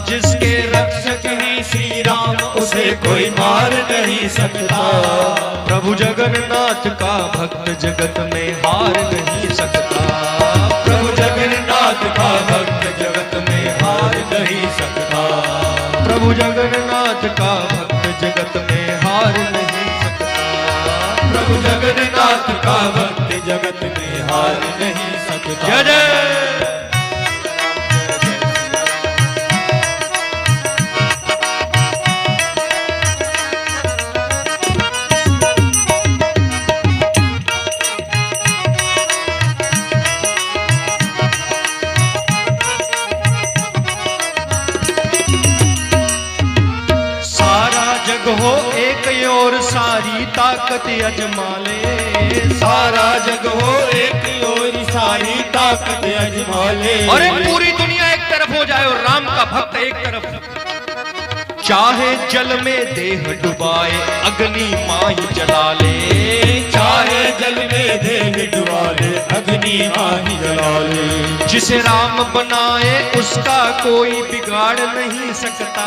जिसके रक्षक हैं श्री राम उसे कोई मार नहीं सकता। प्रभु जगन्नाथ का भक्त जगत में हार नहीं सकता। प्रभु जगन्नाथ का भक्त जगत में हार नहीं सकता। प्रभु जगन्नाथ का भक्त जगत में हार नहीं सकता। प्रभु जगन्नाथ का भक्त जगत में हार नहीं सकता। जय जय। एक और सारी ताकत अजमा ले। सारा जग हो एक और सारी ताकत अजमा ले। अरे पूरी दुनिया एक तरफ हो जाए और राम का भक्त एक तरफ, चाहे जल में देह डुबाए अग्नि माही जला ले। चाहे जल में देह डुबा ले अग्नि माही जला ले। जिसे राम बनाए उसका कोई बिगाड़ नहीं सकता।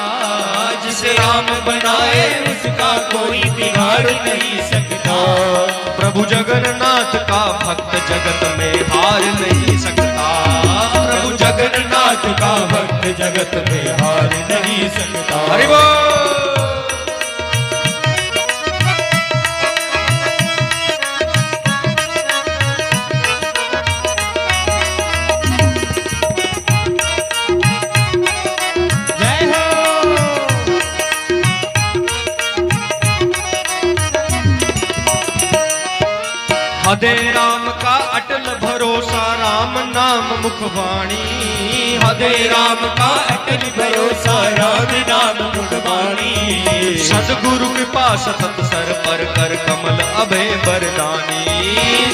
जिसे राम बनाए उसका कोई बिगाड़ नहीं सकता। प्रभु जगन्नाथ का भक्त जगत में हार नहीं सकता। प्रभु जगन्नाथ का भक्त जगत में हार नहीं सकता। हरि बोल। जय हो। हदे राम का अटल भरोसा राम नाम मुखवाणी। हदे राम का अटल भरोसा राम नाम मुखवाणी। सदगुरु कृपा सतत सर पर कर कमल अभय वरदानी।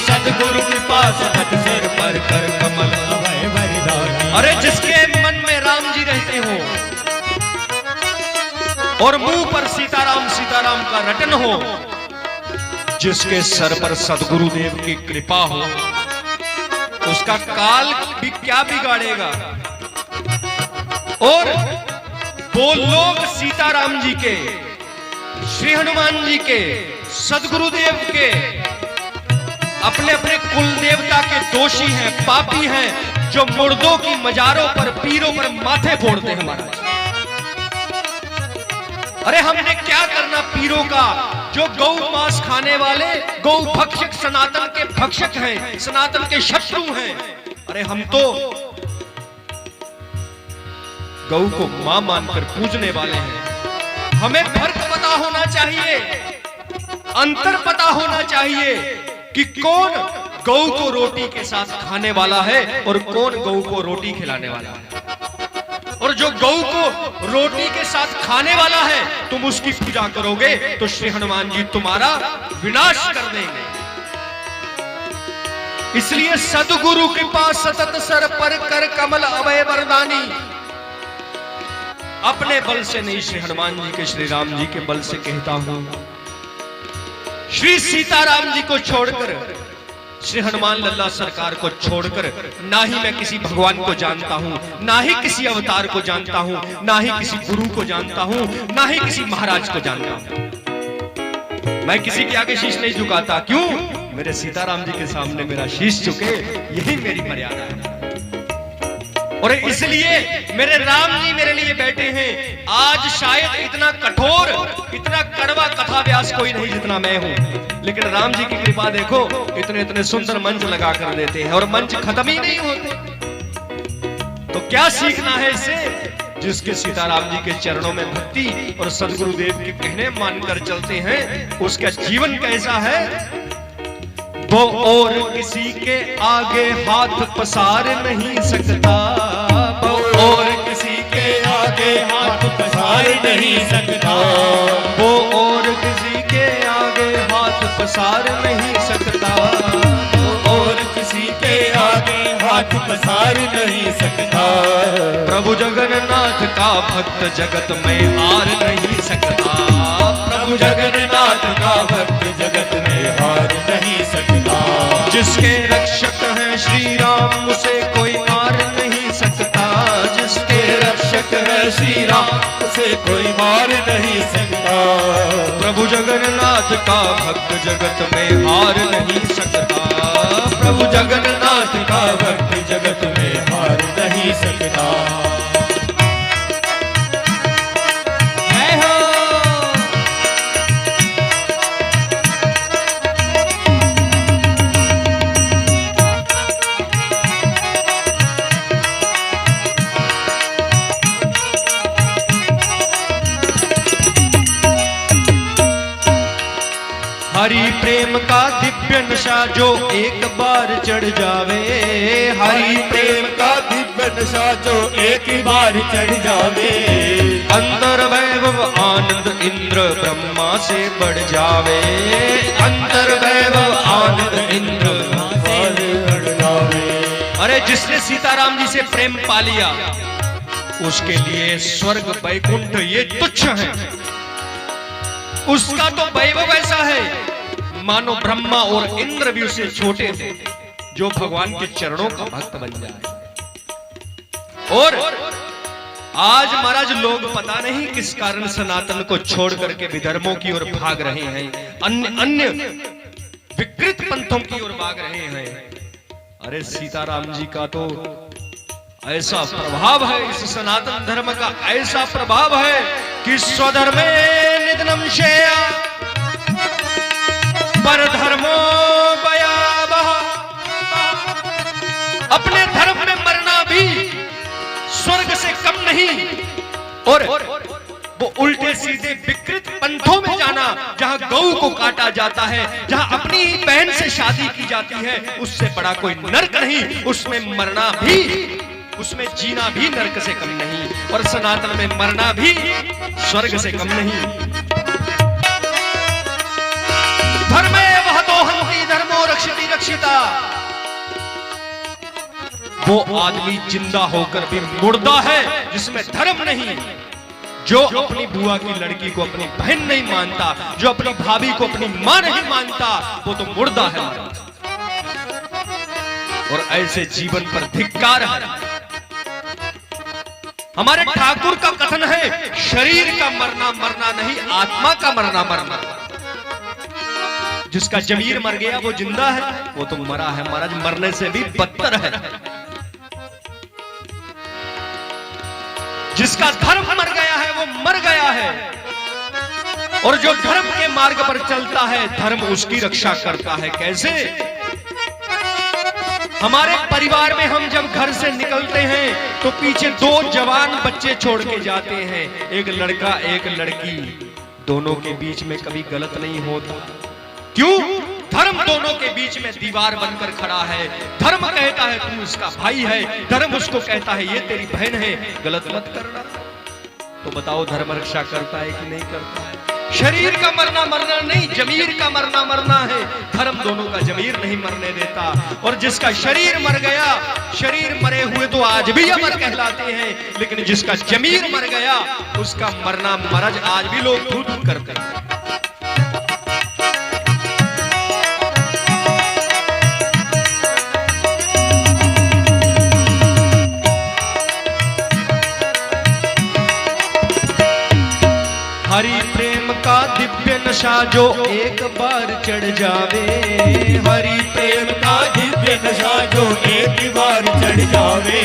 सदगुरु कृपा सतत सिर पर कर कमल अभय वरदानी। अरे जिसके मन में राम जी रहते हो और मुंह पर सीताराम सीताराम का रटन हो, जिसके सर पर सदगुरुदेव की कृपा हो, उसका काल भी क्या बिगाड़ेगा। और वो लोग सीताराम जी के, श्री हनुमान जी के, सदगुरुदेव के अपने अपने कुल देवता के दोषी हैं, पापी हैं, जो मुर्दों की मजारों पर, पीरों पर माथे फोड़ते हैं महाराज। अरे हमने क्या करना पीरों का, जो गौ मांस खाने वाले, गौ भक्षक, सनातन के भक्षक हैं, सनातन के शत्रु हैं। अरे हम तो गौ को मां मानकर पूजने वाले हैं। हमें फर्क पता होना चाहिए, अंतर पता होना चाहिए कि कौन गौ को रोटी के साथ खाने वाला है और कौन गौ को रोटी खिलाने वाला है। और जो गौ को रोटी के साथ खाने वाला है, तुम उसकी पूजा करोगे तो श्री हनुमान जी तुम्हारा विनाश कर देंगे। इसलिए सदगुरु कृपा सतत सर पर कर कमल अभय वरदानी। अपने बल से नहीं, श्री हनुमान जी के, श्री राम जी के बल से कहता हूं। श्री सीताराम जी को छोड़कर, श्री हनुमान लल्ला सरकार को छोड़कर, ना ही मैं किसी भगवान को जानता हूं, ना ही किसी अवतार को जानता हूं, ना ही किसी गुरु को जानता हूं, ना ही किसी महाराज को जानता हूं। मैं किसी के आगे शीश नहीं झुकाता। क्यों? मेरे सीताराम जी के सामने मेरा शीश झुके, यही मेरी मर्यादा है। और इसलिए मेरे राम जी मेरे लिए बैठे हैं। आज शायद इतना कठोर, इतना कड़वा कथा व्यास कोई नहीं जितना मैं हूं, लेकिन राम जी की कृपा देखो, इतने इतने सुंदर मंच लगा कर देते हैं और मंच खत्म ही नहीं होते। तो क्या सीखना है इससे? जिसके सीताराम जी के चरणों में भक्ति और सदगुरुदेव के कहने मानकर चलते हैं, उसका जीवन कैसा है? वो और किसी के आगे हाथ पसार नहीं सकता। वो और किसी के आगे हाथ पसार नहीं सकता। वो और किसी के आगे हाथ पसार नहीं सकता। वो और किसी के आगे हाथ पसार नहीं सकता। प्रभु जगन्नाथ का भक्त जगत में हार नहीं सकता। प्रभु जगन्नाथ का भक्त जगत में हार नहीं सकता। जिसके रक्षक हैं श्री राम उसे कोई मार नहीं सकता। जिसके रक्षक है श्री राम उसे कोई मार नहीं सकता। प्रभु जगन्नाथ का भक्त जगत में हार नहीं सकता। प्रभु जगन्नाथ का भक्त जगत में हार नहीं सकता। हरि प्रेम का दिव्य नशा जो एक बार चढ़ जावे। हरि प्रेम का दिव्य नशा जो एक बार चढ़ जावे। अंतर वैभव आनंद इंद्र ब्रह्मा से बढ़ जावे। अंतर वैभव आनंद इंद्र ब्रह्मा से बढ़ जावे। अरे जिसने सीताराम जी से प्रेम पा लिया उसके लिए स्वर्ग वैकुंठ ये तुच्छ है। उसका तो वैभव ऐसा है मानो ब्रह्मा और इंद्र भी उससे छोटे थे, जो भगवान के चरणों का भक्त बन जाए। और आज महाराज लोग पता नहीं किस कारण सनातन को छोड़ करके विधर्मों की ओर भाग रहे हैं, अन्य विकृत पंथों की ओर भाग रहे हैं। अरे सीताराम जी का तो ऐसा प्रभाव है, इस सनातन धर्म का ऐसा प्रभाव है कि स्वधर्मे निधनम श्रेया परधर्मो भयावह। अपने धर्म में मरना भी स्वर्ग से कम नहीं। और वो उल्टे सीधे विकृत पंथों में जाना, जहां गौ को काटा जाता है, जहां अपनी ही बहन से शादी की जाती है, उससे बड़ा कोई नरक नहीं। उसमें मरना भी, उसमें जीना भी नरक से कम नहीं, और सनातन में मरना भी स्वर्ग से कम नहीं। धर्मे वह तो हंति धर्मो रक्षति रक्षिता। वो आदमी जिंदा होकर भी मुर्दा है जिसमें धर्म नहीं। जो अपनी बुआ की लड़की को अपनी बहन नहीं मानता, जो अपनी भाभी को अपनी मां नहीं मानता, वो तो मुर्दा है। और ऐसे जीवन पर धिक्कार है। हमारे ठाकुर का कथन है, शरीर का मरना मरना नहीं, आत्मा का मरना मरना। जिसका जमीर मर गया वो जिंदा है, वो तो मरा है महाराज, मरने से भी बदतर है। जिसका धर्म मर गया है वो मर गया है, और जो धर्म के मार्ग पर चलता है धर्म उसकी रक्षा करता है। कैसे? हमारे परिवार में हम जब घर से निकलते हैं तो पीछे दो जवान बच्चे छोड़ के जाते हैं, एक लड़का एक लड़की। दोनों के बीच में कभी गलत नहीं होता। क्यों? धर्म दोनों के बीच में दीवार बनकर खड़ा है। धर्म कहता है तू इसका भाई है, धर्म उसको कहता है ये तेरी बहन है, गलत मत करना। तो बताओ धर्म रक्षा करता है कि नहीं करता है? शरीर का मरना मरना नहीं, जमीर का मरना मरना है। धर्म दोनों का जमीर नहीं मरने देता। और जिसका शरीर मर गया, शरीर मरे हुए तो आज भी अमर कहलाते हैं, लेकिन जिसका जमीर मर गया उसका मरना मरज आज भी लोग धू धू करते हैं। हरि प्रेम का दिव्य नशा जो एक बार चढ़ जावे। हरि प्रेम का दिव्य नशा जो एक बार चढ़ जावे।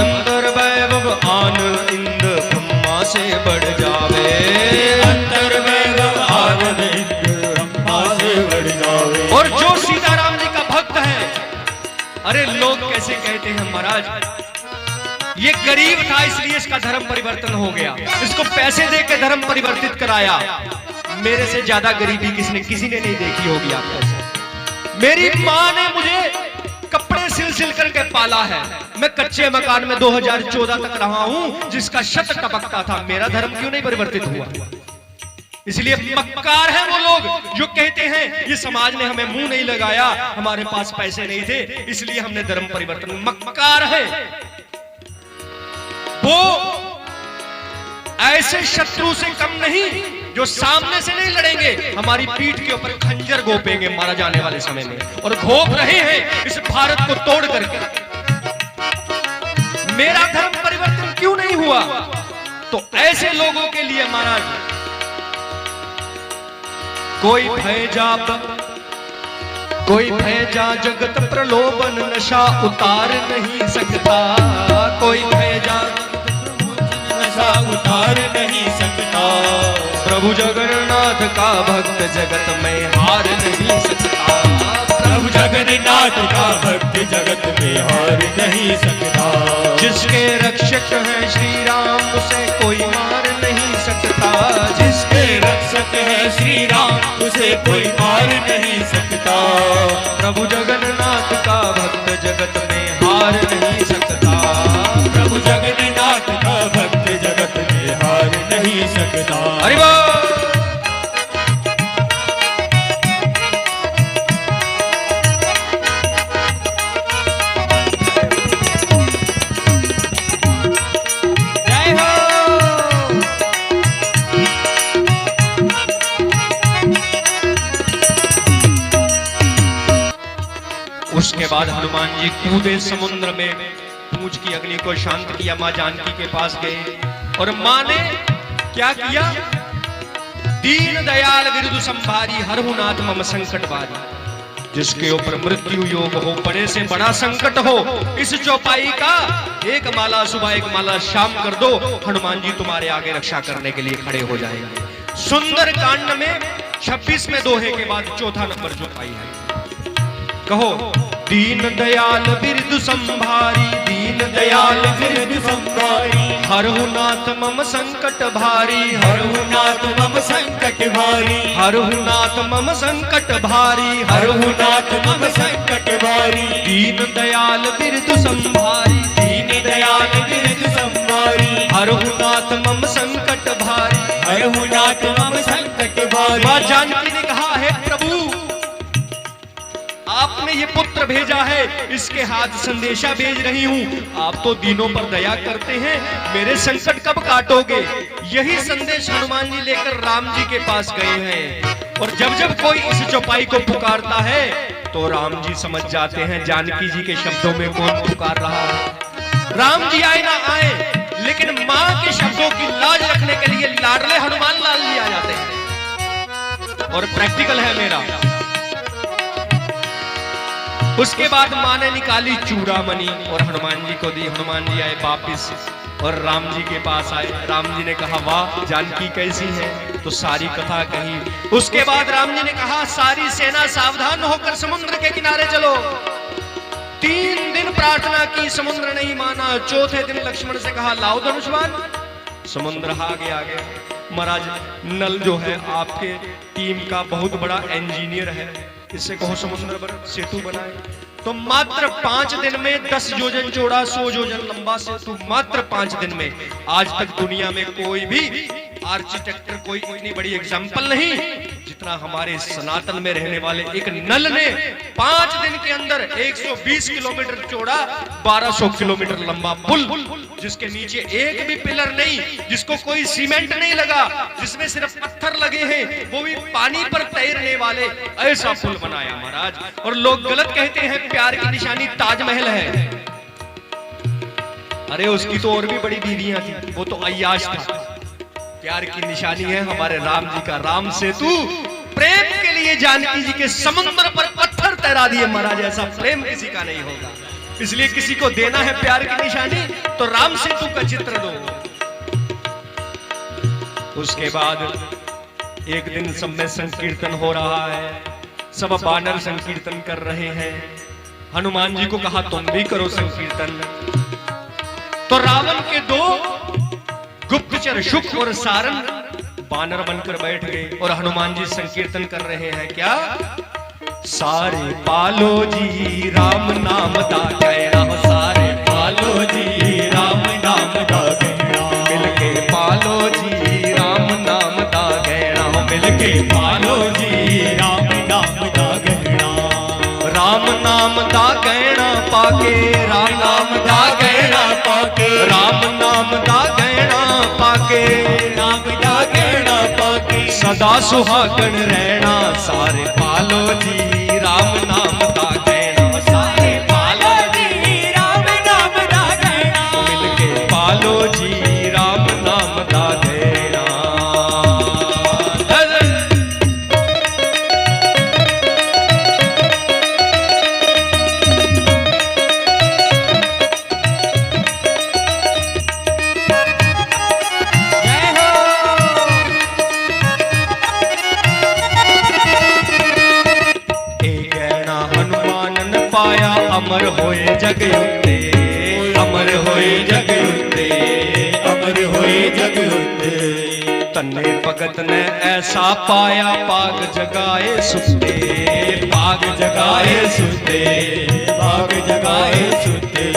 अंतर वैभव आनंद इंद्र ब्रह्मा से बढ़ जावे। अंतर वैभव आनंद इंद्र ब्रह्मा से बढ़ जावे। और जो सीताराम जी का भक्त है, अरे लोग कैसे कहते हैं महाराज, ये गरीब था इसलिए इसका धर्म परिवर्तन हो गया, इसको पैसे देकर धर्म परिवर्तित कराया। मेरे से ज्यादा गरीबी किसी ने नहीं देखी होगी आपको। मेरी माँ ने मुझे कपड़े सिल करके पाला है। मैं कच्चे मकान में 2014 तक रहा हूं, जिसका छत टपकता था। मेरा धर्म क्यों नहीं परिवर्तित हुआ? इसलिए मक्कार है वो लोग जो कहते हैं ये समाज ने हमें मुंह नहीं लगाया, हमारे पास पैसे नहीं थे इसलिए हमने धर्म परिवर्तन। मक्कार है वो। ऐसे शत्रु से कम नहीं जो सामने से नहीं लड़ेंगे, हमारी पीठ के ऊपर खंजर घोपेंगे मारा जाने वाले समय में, और घोप रहे हैं इस भारत को तोड़ करके। मेरा धर्म परिवर्तन क्यों नहीं हुआ? तो ऐसे लोगों के लिए महाराज कोई भय जा जगत प्रलोभन नशा उतार नहीं सकता। कोई भय जा नशा उतार नहीं सकता। प्रभु जगन्नाथ का भक्त जगत में हार नहीं सकता। प्रभु जगन्नाथ का भक्त जगत में हार नहीं सकता। जिसके रक्षक हैं श्री राम उसे कोई मार नहीं सकता। जिसके रक्षक है श्री राम उसे कोई मार नहीं सकता। प्रभु जगन्नाथ का भक्त जगत में हार नहीं सकता। हरि बोल। जय हो। उसके बाद हनुमान जी कूदे समुद्र में, पूंछ की अग्नि को शांत किया, मां जानकी के पास गए और मां ने क्या किया? दीन दयाल बिरदु संभारी, हरहु नाथ मम संकट बारी। जिसके ऊपर मृत्यु योग हो, बड़े से बड़ा संकट हो, इस चौपाई का एक माला सुबह एक माला शाम कर दो, हनुमान जी तुम्हारे आगे रक्षा करने के लिए खड़े हो जाएंगे। सुंदर कांड में 26वें दोहे के बाद चौथा नंबर चौपाई है। कहो, दीन दयाल बिरदु संभारी, दीन दयाल बिरदु संभारी, हरहु नाथ मम संकट भारी, हरहु नाथ मम संकट भारी, हरहु नाथ मम संकट भारी, हरहु नाथ मम संकट भारी। दीन दयाल बिरदु संभारी, दीन दयाल बिरदु संभारी, हरहु नाथ मम संकट भारी, हरहु नाथ मम संकट भारी। मां जानकी ने कहा, है प्रभु आपने ये पुत्र भेजा है, इसके हाथ संदेशा भेज रही हूँ, आप तो दीनों पर दया करते हैं, मेरे संकट कब काटोगे? यही संदेश हनुमान जी लेकर राम जी के पास गए हैं। और जब जब कोई इस चौपाई को पुकारता है तो राम जी समझ जाते हैं जानकी जी के शब्दों में कौन पुकार रहा है। राम जी आए ना आए, लेकिन मां के शब्दों की लाज रखने के लिए लाडले हनुमान लाल जी आ जाते हैं। और प्रैक्टिकल है मेरा। उसके बाद मां ने निकाली चूड़ामणि और हनुमान जी को दी। हनुमान जी आए वापिस और राम जी के पास आए। राम जी ने कहा, वाह जानकी कैसी है? तो सारी कथा कही। उसके बाद राम जी ने कहा, सारी सेना सावधान होकर समुद्र के किनारे चलो। 3 दिन प्रार्थना की, समुद्र नहीं माना। चौथे दिन लक्ष्मण से कहा, लाओ धनुष्मान। समुद्र आगे आ गया। महाराज नल जो है आपके टीम का बहुत बड़ा इंजीनियर है, इससे कहो समुद्र पर सेतु बनाए। तो मात्र 5 दिन में 10 योजन चौड़ा 100 योजन लंबा सेतु, मात्र 5 दिन में। आज तक दुनिया में कोई भी आर्किटेक्टर कोई इतनी बड़ी एग्जाम्पल नहीं जितना हमारे सनातन में रहने वाले एक नल ने 5 दिन के अंदर 120 किलोमीटर चौड़ा 1200 किलोमीटर लंबा पुल, जिसके नीचे एक भी पिलर नहीं, जिसको कोई सीमेंट नहीं लगा, जिसमें सिर्फ पत्थर लगे हैं, वो भी पानी पर तैरने वाले, ऐसा पुल बनाया महाराज। और लोग गलत कहते हैं प्यार की निशानी ताजमहल है। अरे उसकी तो और भी बड़ी बीवियां थी, वो तो अय्याश था। प्यार की निशानी है हमारे राम जी का राम सेतु। प्रेम के लिए जानकी जी के समुद्र पर पत्थर तैरा दिए महाराज, ऐसा प्रेम किसी का नहीं होगा। इसलिए किसी को देना है प्यार की निशानी तो राम सेतु का चित्र दो। उसके बाद एक दिन सब में संकीर्तन हो रहा है, सब वानर संकीर्तन कर रहे हैं। हनुमान जी को कहा, तुम भी करो संकीर्तन। तो रावण के 2 गुप्तचर शुक और सारन वानर बनकर बैठ गए और हनुमान जी संकीर्तन कर रहे हैं। क्या? सारे पालो जी राम नाम दा गैरा, सारे पालो जी राम नाम दा गैरा, मिलके पालो जी राम नाम दा गैरा, मिलके पालो जी राम नाम दा गैरा। राम नाम दा गैरा पाके, राम नाम दा गैरा पाके, राम नाम दा गैरा पाके, नाम दा गैरा पाके, सदा सुहागन रहना। सारे पालो जी राम नाम दा गैरा, सारे पालो जी राम नाम दा गैरा, मिलके पालो जी राम नाम दा गैरा। अमर होए जग उत्ते, अमर होए जग उत्ते, अमर होए जग उत्ते। तन्ने भगत ने ऐसा पाया, पाग जगाए सुते, पाग जगाए सुते, पाग जगाए सुते।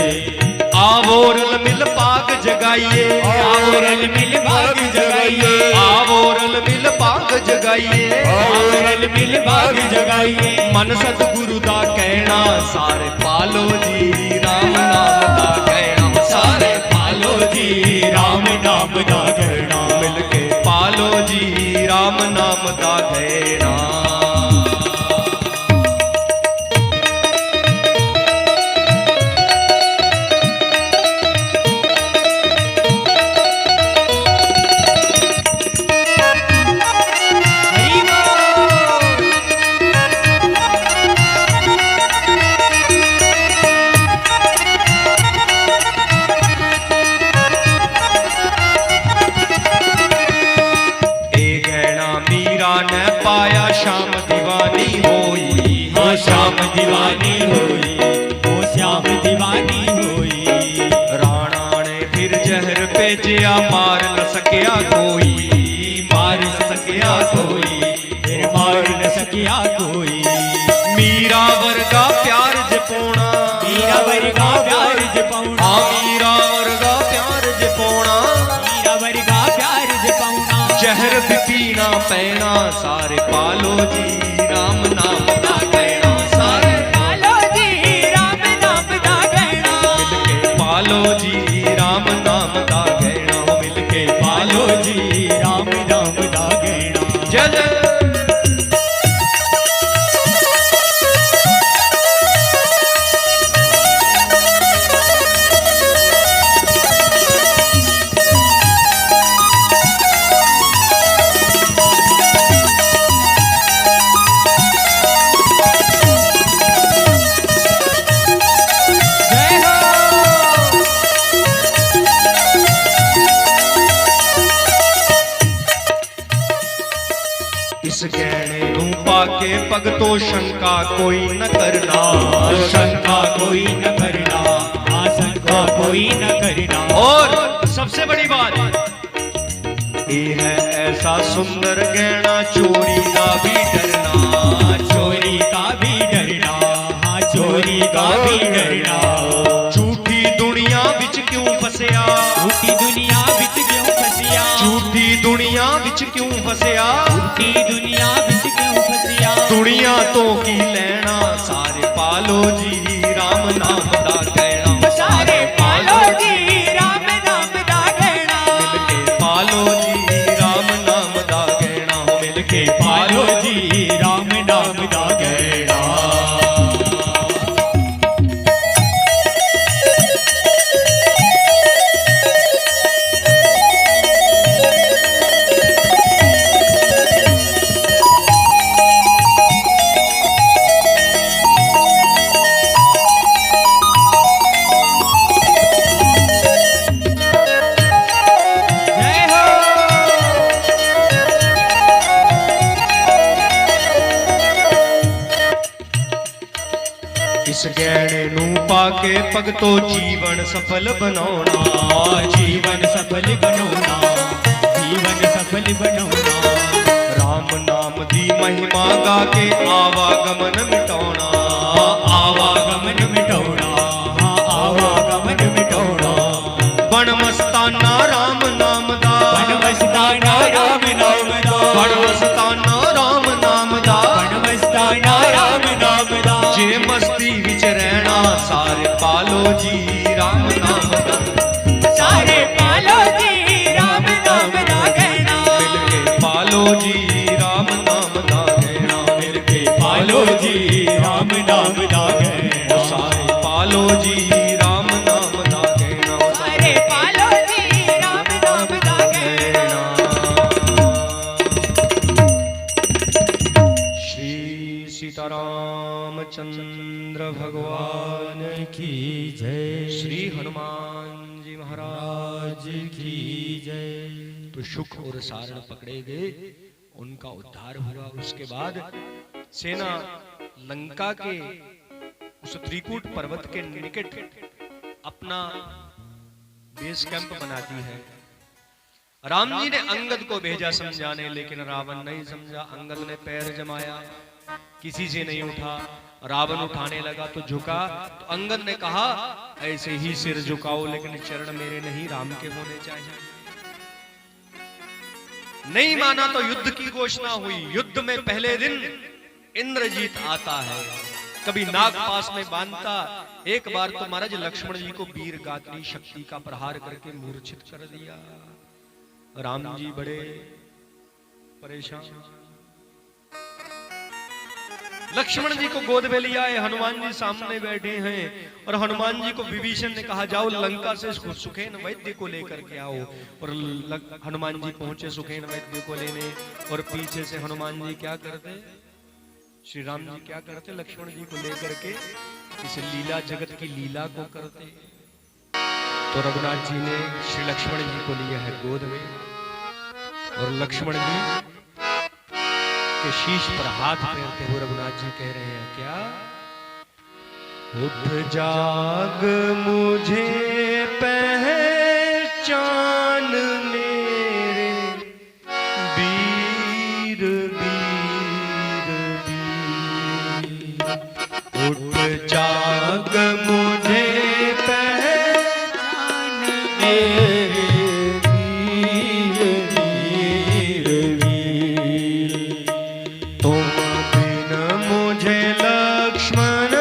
आवोरल मिल पाग जगाइए, आवोरल मिल पाग जगाइए, जगाइए, आवोरल मिल बाग जगाइए, आवरल मिल बाग जगाइए। मन सतगुरु दा कहना सारे पालो जी राम नाम दा कहना, सारे पालो जी राम नाम दा कहना, मिलके पालो जी राम नाम दा कहना। पाया श्याम दीवानी होई, हाँ श्याम दीवानी होई, ओ श्याम दीवानी होई। राणा ने फिर जहर भेजिया, मार न सकिया कोई, मार न सकिया कोई, फिर मार न सकिया कोई। मीरा वर्गा प्यार जपौना, मीरा वर्गा प्यार जपौना, मीरा वर्गा प्यार जपौना, मीरा वर्गा प्यार जपौना। जहर भी पीना पैना सारे पालो जी राम नाम दा कहना, सारे पालो जी राम नाम दा कहना, मिलके पालो जी राम नाम दा कहना, मिलके पालो जी राम नाम दा कहना। जय जय। इस गहने नू पाके भगतो शंका कोई न करना, शंका कोई न करना, आशंका कोई न करना। और सबसे बड़ी बात ये है ऐसा सुंदर गहना चोरी का भी डरना, चोरी का भी डरना, हाँ चोरी का भी डरना। झूठी दुनिया बिच क्यों फसिया, झूठी दुनिया बिच क्यों फसिया, झूठी दुनिया बिच क्यों फसिया, झूठी दुनिया बिच क्यों फसिया। दुनिया तो की लेना सारे पालो जी राम नाम दा कहना, सारे पालो जी राम नाम दा कहना, मिलके पालो जी राम नाम दा कहना, मिलके पालो जी राम नाम दा कहना। इस गहने नू पाके भगतो जीवन सफल बनाना, जीवन सफल बनाना, जीवन सफल बनाना। राम नाम दी महिमा गा के आवागमन मिटाना, आवागमन मिटाना, हाँ आवागमन मिटाना। बन मस्ताना राम नाम दा, बन मस्ताना राम नाम दा, बन मस्ताना राम नाम दा, बन मस्ताना राम नाम दा। जे मस्ती विच रहना सारे पालो जी राम नाम दा, सारे पालो जी राम नाम दा कहना, मिलके पालो जी राम नाम दा कहना, मिलके पालो जी राम नाम दा कहना। सारे पालो जी राम नाम दा कहना, सारे पालो जी राम नाम दा कहना। श्री सीतारामचंद्र भगवान की जय, श्री हनुमान जी महाराज की जय। तो शुक और सारण पकड़े गए, उनका उद्धार हुआ। उसके बाद सेना लंका के उस त्रिकूट पर्वत के निकट अपना बेस कैंप बनाती है। राम जी ने अंगद को भेजा समझाने, लेकिन रावण नहीं समझा। अंगद ने पैर जमाया, किसी से नहीं उठा। रावण उठाने लगा तो झुका, तो अंगद ने कहा ऐसे ही सिर झुकाओ, लेकिन चरण मेरे नहीं राम के होने चाहिए। नहीं माना तो युद्ध की घोषणा हुई। युद्ध में पहले दिन इंद्रजीत आता है, कभी नाग पास में बांधता। एक बार तो महाराज लक्ष्मण जी को वीर गात्री शक्ति का प्रहार करके मूर्छित कर दिया। राम जी बड़े परेशान। लक्ष्मण जी को गोद में लिया है, हनुमान जी सामने बैठे हैं और हनुमान जी को विभीषण ने कहा जाओ लंका से सुखेन वैद्य को लेकर के आओ। और हनुमान जी पहुंचे सुखेन वैद्य को लेने, और पीछे से हनुमान जी क्या करते, श्री राम जी क्या करते, लक्ष्मण जी को लेकर के इस लीला जगत की लीला को करते। तो रघुनाथ जी ने श्री लक्ष्मण जी को लिया है गोद में, और लक्ष्मण जी के शीश पर हाथ फेरते हुए रघुनाथ जी कह रहे हैं क्या, उठ जाग मुझे पहचान मेरे वीर वीर वीर। उठ जाग मुझे पहचान मेरे वीर वीर वीर। तुम बिन मुझे लक्ष्मण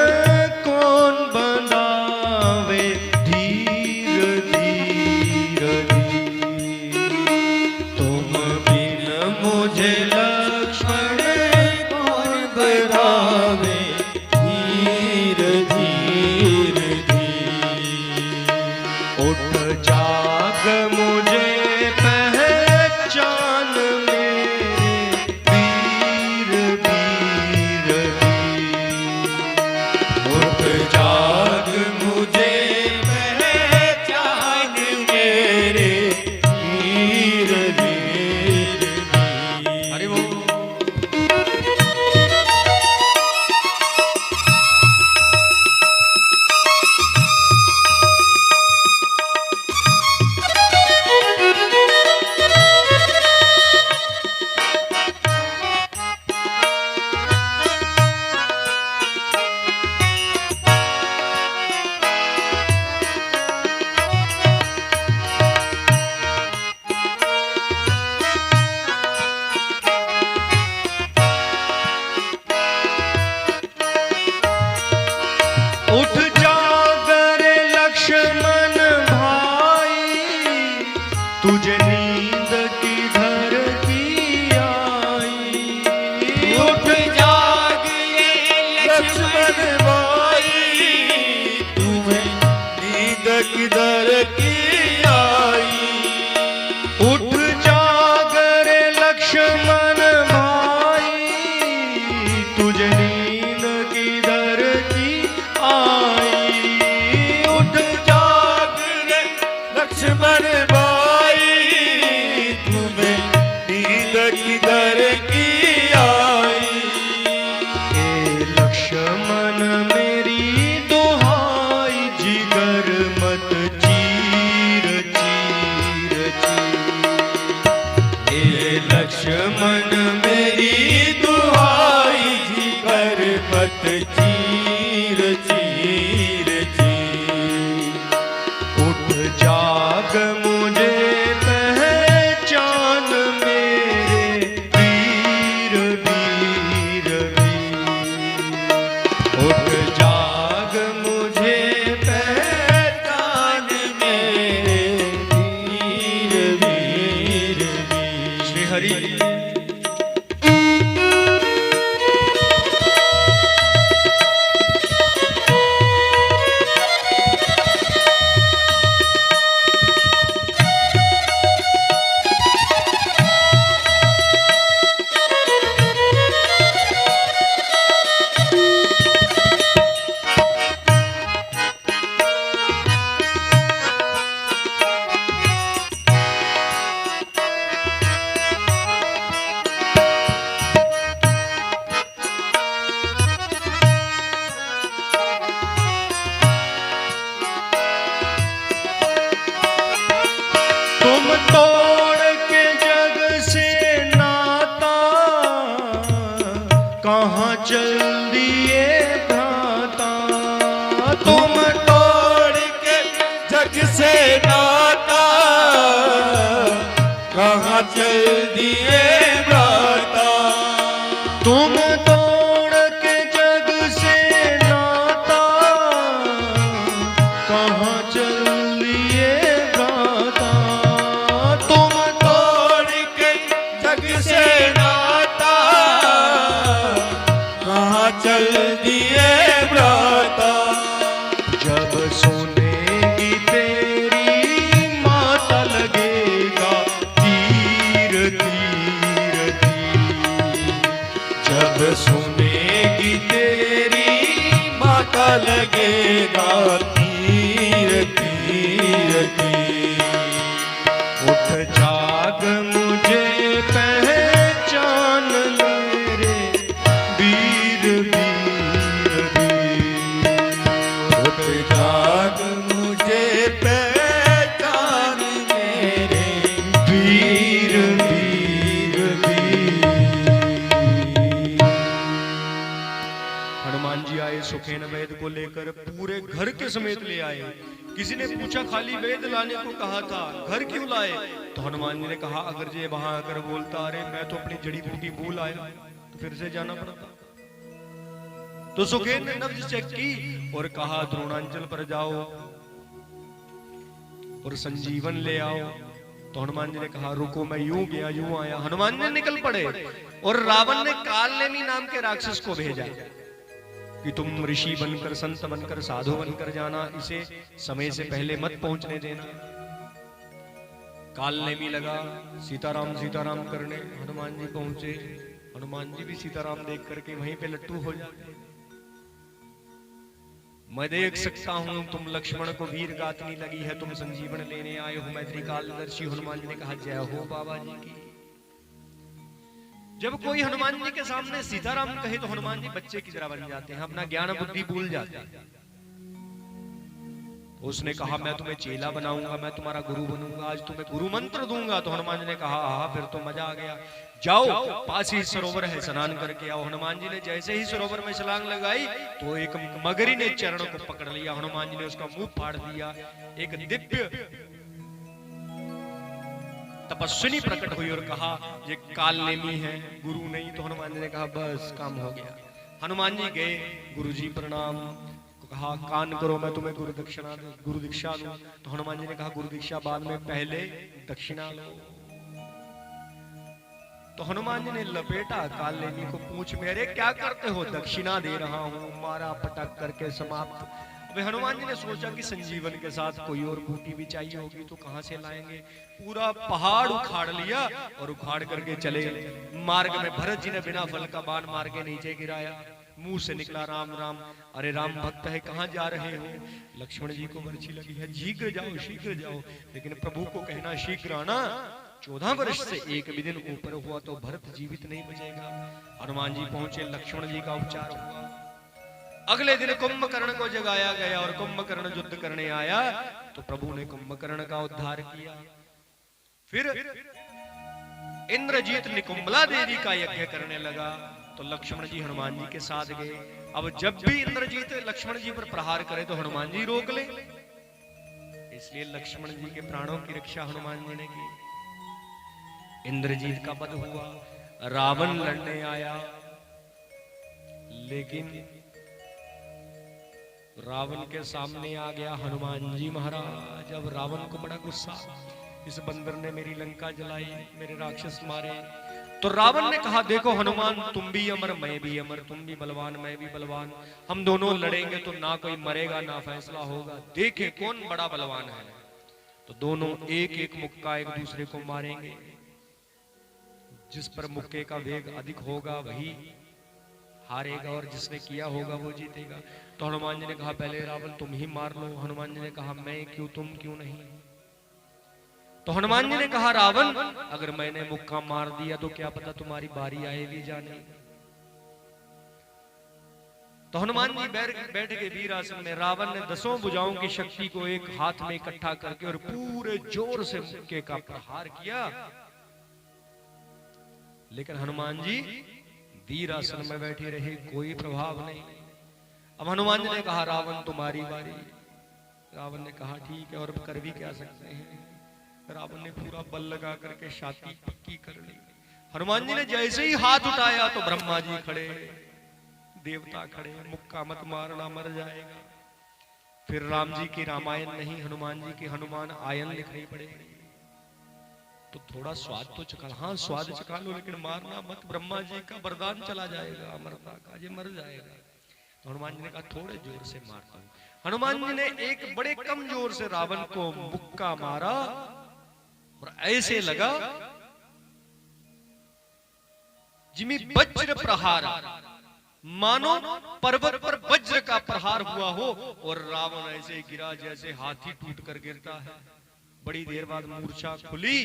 कौन बनावे धीर धीर धीर। तुम बिन मुझे लक्ष्मण कौन बनावे धीर धीर धीर। उठ जाग मुझे पहचान मेरे वीर वीर वीर। उठ जाग मुझे पहचान मेरे वीर वीर वीर। अरे वो उठ जाग रे लक्ष्मण भाई, तुझे नींद किधर की आई। उठ जाग रे लक्ष्मण भाई, तुझे नींद किधर की आई। उठ जाग रे लक्ष्मण भाई, तुझे नींद किधर की आई। उठ जाग रे लक्ष्मण भाई, तुम्हें नींद किधर की आई। ए लक्ष्मण मेरी दुहाई, जिगर मत चीर चीर चीर। ए लक्ष्मण मेरी दुहाई, जिगर मत चीर चीर चीर। उठ जाग मुझे पहचान मेरे वीर वीर वीर। उठ जाग मुझे पहचान मेरे वीर वीर वीर। श्री हरि तुम तोड़ के जग से नाता, कहाँ चल दिए भ्राता। तुम तोड़ के जग से नाता, कहाँ चल दिए भ्राता। तुम तोड़ के जग से नाता, कहाँ चल दिए भ्राता। तुम तोड़ के जग से नाता, कहाँ चल दिए भ्राता। जब सुनेगी तेरी माता लगेगा तीर तीर तीर। जब सुनेगी तेरी माता लगेगा तीर तीर तीर। उठ जाग मुझे पहचान मेरे वीर वीर वीर। उठ जाग मुझे पहचान मेरे वीर वीर वीर। हनुमान जी आए सुखेन वेद को लेकर, पूरे घर के समेत ले आए। किसी ने पूछा खाली वेद लाने को कहा था, घर क्यों लाए? तो हनुमान जी ने कहा अगर ये वहां आकर बोलता अरे मैं तो अपनी जड़ी बूटी भूल आया, तो फिर से जाना पड़ता। तो सुखेन ने नब्ज चेक की और कहा द्रोणांचल पर जाओ और संजीवन ले आओ। तो हनुमान जी ने कहा रुको मैं यूं गया यूं आया। हनुमान जी निकल पड़े और रावण ने कालनेमी नाम के राक्षस को भेजा कि तुम ऋषि बनकर संत बनकर साधु बनकर जाना, इसे समय से पहले मत पहुंचने देना। कालनेमी लगा सीताराम सीताराम करने। हनुमान जी पहुंचे, हनुमान जी भी सीताराम देख करके वहीं पे लट्टू हो जाते। मैं देख सकता हूं तुम लक्ष्मण को वीर गातनी लगी है, तुम संजीवन लेने आए हो मैत्री कालदर्शी। हनुमान जी ने कहा जय हो बाबा जी की। जब कोई हनुमान जी के सामने सीताराम कहे तो हनुमान जी बच्चे की तरह बन जाते हैं, अपना ज्ञान बुद्धि भूल जाते हैं। उसने कहा मैं तुम्हें चेला बनाऊंगा, मैं तुम्हारा गुरु बनूंगा, आज तुम्हें गुरु मंत्र दूंगा। तो हनुमान जी ने कहा हाँ फिर तो मजा आ गया, जाओ पास ही सरोवर है स्नान करके आओ। हनुमान जी ने जैसे ही सरोवर में छलांग लगाई तो एक मगरी ने चरण को पकड़ लिया। हनुमान जी ने उसका मुंह फाड़ दिया। एक दिव्य तपस्विनी प्रकट हुई और कहा ये कालनेमी है, गुरु नहीं। तो हनुमान जी ने कहा बस काम हो गया। हनुमान जी गए, गुरु जी प्रणाम, कहा कान करो मैं तुम्हें गुरु दीक्षा दूं। तो हनुमान जी ने कहा गुरु दीक्षा बाद में, पहले दक्षिणा लो। तो हनुमान जी ने लपेटा कालनेमी को पूंछ में, अरे क्या करते हो? दक्षिणा दे रहा हूं, मारा पटक करके समाप्त। अबे हनुमान जी ने सोचा कि संजीवन के साथ कोई और बूटी भी चाहिए होगी तो कहां से लाएंगे। पूरा पहाड़ उखाड़ लिया और उखाड़ करके चले। मार्ग में भरत जी ने बिना फल का बाण मार के नीचे गिराया। मुंह से निकला राम राम। अरे राम भक्त है कहां जा रहे हो? लक्ष्मण जी को बर्छी लगी है, शीघ्र जाओ शीघ्र जाओ। लेकिन प्रभु को कहना शीघ्र आना, 14 वर्ष से एक भी दिन ऊपर हुआ तो भरत जीवित नहीं बचेगा। हनुमान जी पहुंचे, लक्ष्मण जी का उपचार हुआ। अगले दिन कुंभकर्ण को जगाया गया और कुंभकर्ण युद्ध करने आया तो प्रभु ने कुंभकर्ण का उद्धार किया। फिर इंद्रजीत निकुंभला देवी का यज्ञ करने लगा तो लक्ष्मण जी हनुमान जी के साथ गए। अब जब भी इंद्रजीत लक्ष्मण जी पर प्रहार करे तो हनुमान जी रोक ले, इसलिए लक्ष्मण जी के प्राणों की रक्षा हनुमान जी ने की। इंद्रजीत का वध हुआ, रावण लड़ने आया, लेकिन रावण के सामने आ गया हनुमान जी महाराज। अब रावण को बड़ा गुस्सा, इस बंदर ने मेरी लंका जलाई, मेरे राक्षस मारे। तो रावण ने कहा देखो हनुमान, तुम भी अमर मैं भी अमर, तुम भी बलवान मैं भी बलवान, हम दोनों लड़ेंगे तो ना कोई मरेगा ना फैसला होगा, देखे कौन बड़ा बलवान है। तो दोनों एक एक मुक्का एक दूसरे को मारेंगे, जिस पर मुक्के का वेग अधिक होगा वही हारेगा और जिसने किया होगा वो जीतेगा। तो हनुमान जी ने कहा पहले रावण तुम ही मार लो। हनुमान जी ने कहा मैं क्यों, तुम क्यों नहीं? तो हनुमान जी ने कहा रावण अगर मैंने मुक्का मार दिया तो क्या पता तुम्हारी बारी आएगी जाने। तो हनुमान जी बैठ के वीर आसन में। रावण ने 10 भुजाओं की शक्ति को एक हाथ में इकट्ठा करके और पूरे जोर से मुक्के का प्रहार किया, लेकिन हनुमान जी वीर आसन में बैठे रहे, कोई प्रभाव नहीं। अब हनुमान जी ने कहा रावण तुम्हारी बारी। रावण ने कहा ठीक है, और कर भी क्या सकते हैं। रावण ने पूरा बल लगा करके छाती पक्की कर ली। हनुमान जी ने जैसे ही हाथ उठाया तो ब्रह्मा जी खड़े, देवता खड़े, मुक्का मत मारना मर जाएगा। फिर राम जी की रामायण नहीं, हनुमान जी की हनुमान आयन लिखनी पड़ेगी। तो थोड़ा स्वाद तो चखा, हाँ स्वाद चखा लो लेकिन मारना मत, ब्रह्मा जी का वरदान चला जाएगा अमरता का, ये मर जाएगा। तो हनुमान जी ने कहा थोड़े जोर से मारता हूं। हनुमान जी ने एक बड़े कम जोर से रावण को मुक्का मारा और ऐसे लगा जिमी वज्र प्रहार, मानो पर्वत पर वज्र का प्रहार हुआ हो और रावण ऐसे गिरा जैसे हाथी टूट कर गिरता है। बड़ी देर बाद मूर्छा खुली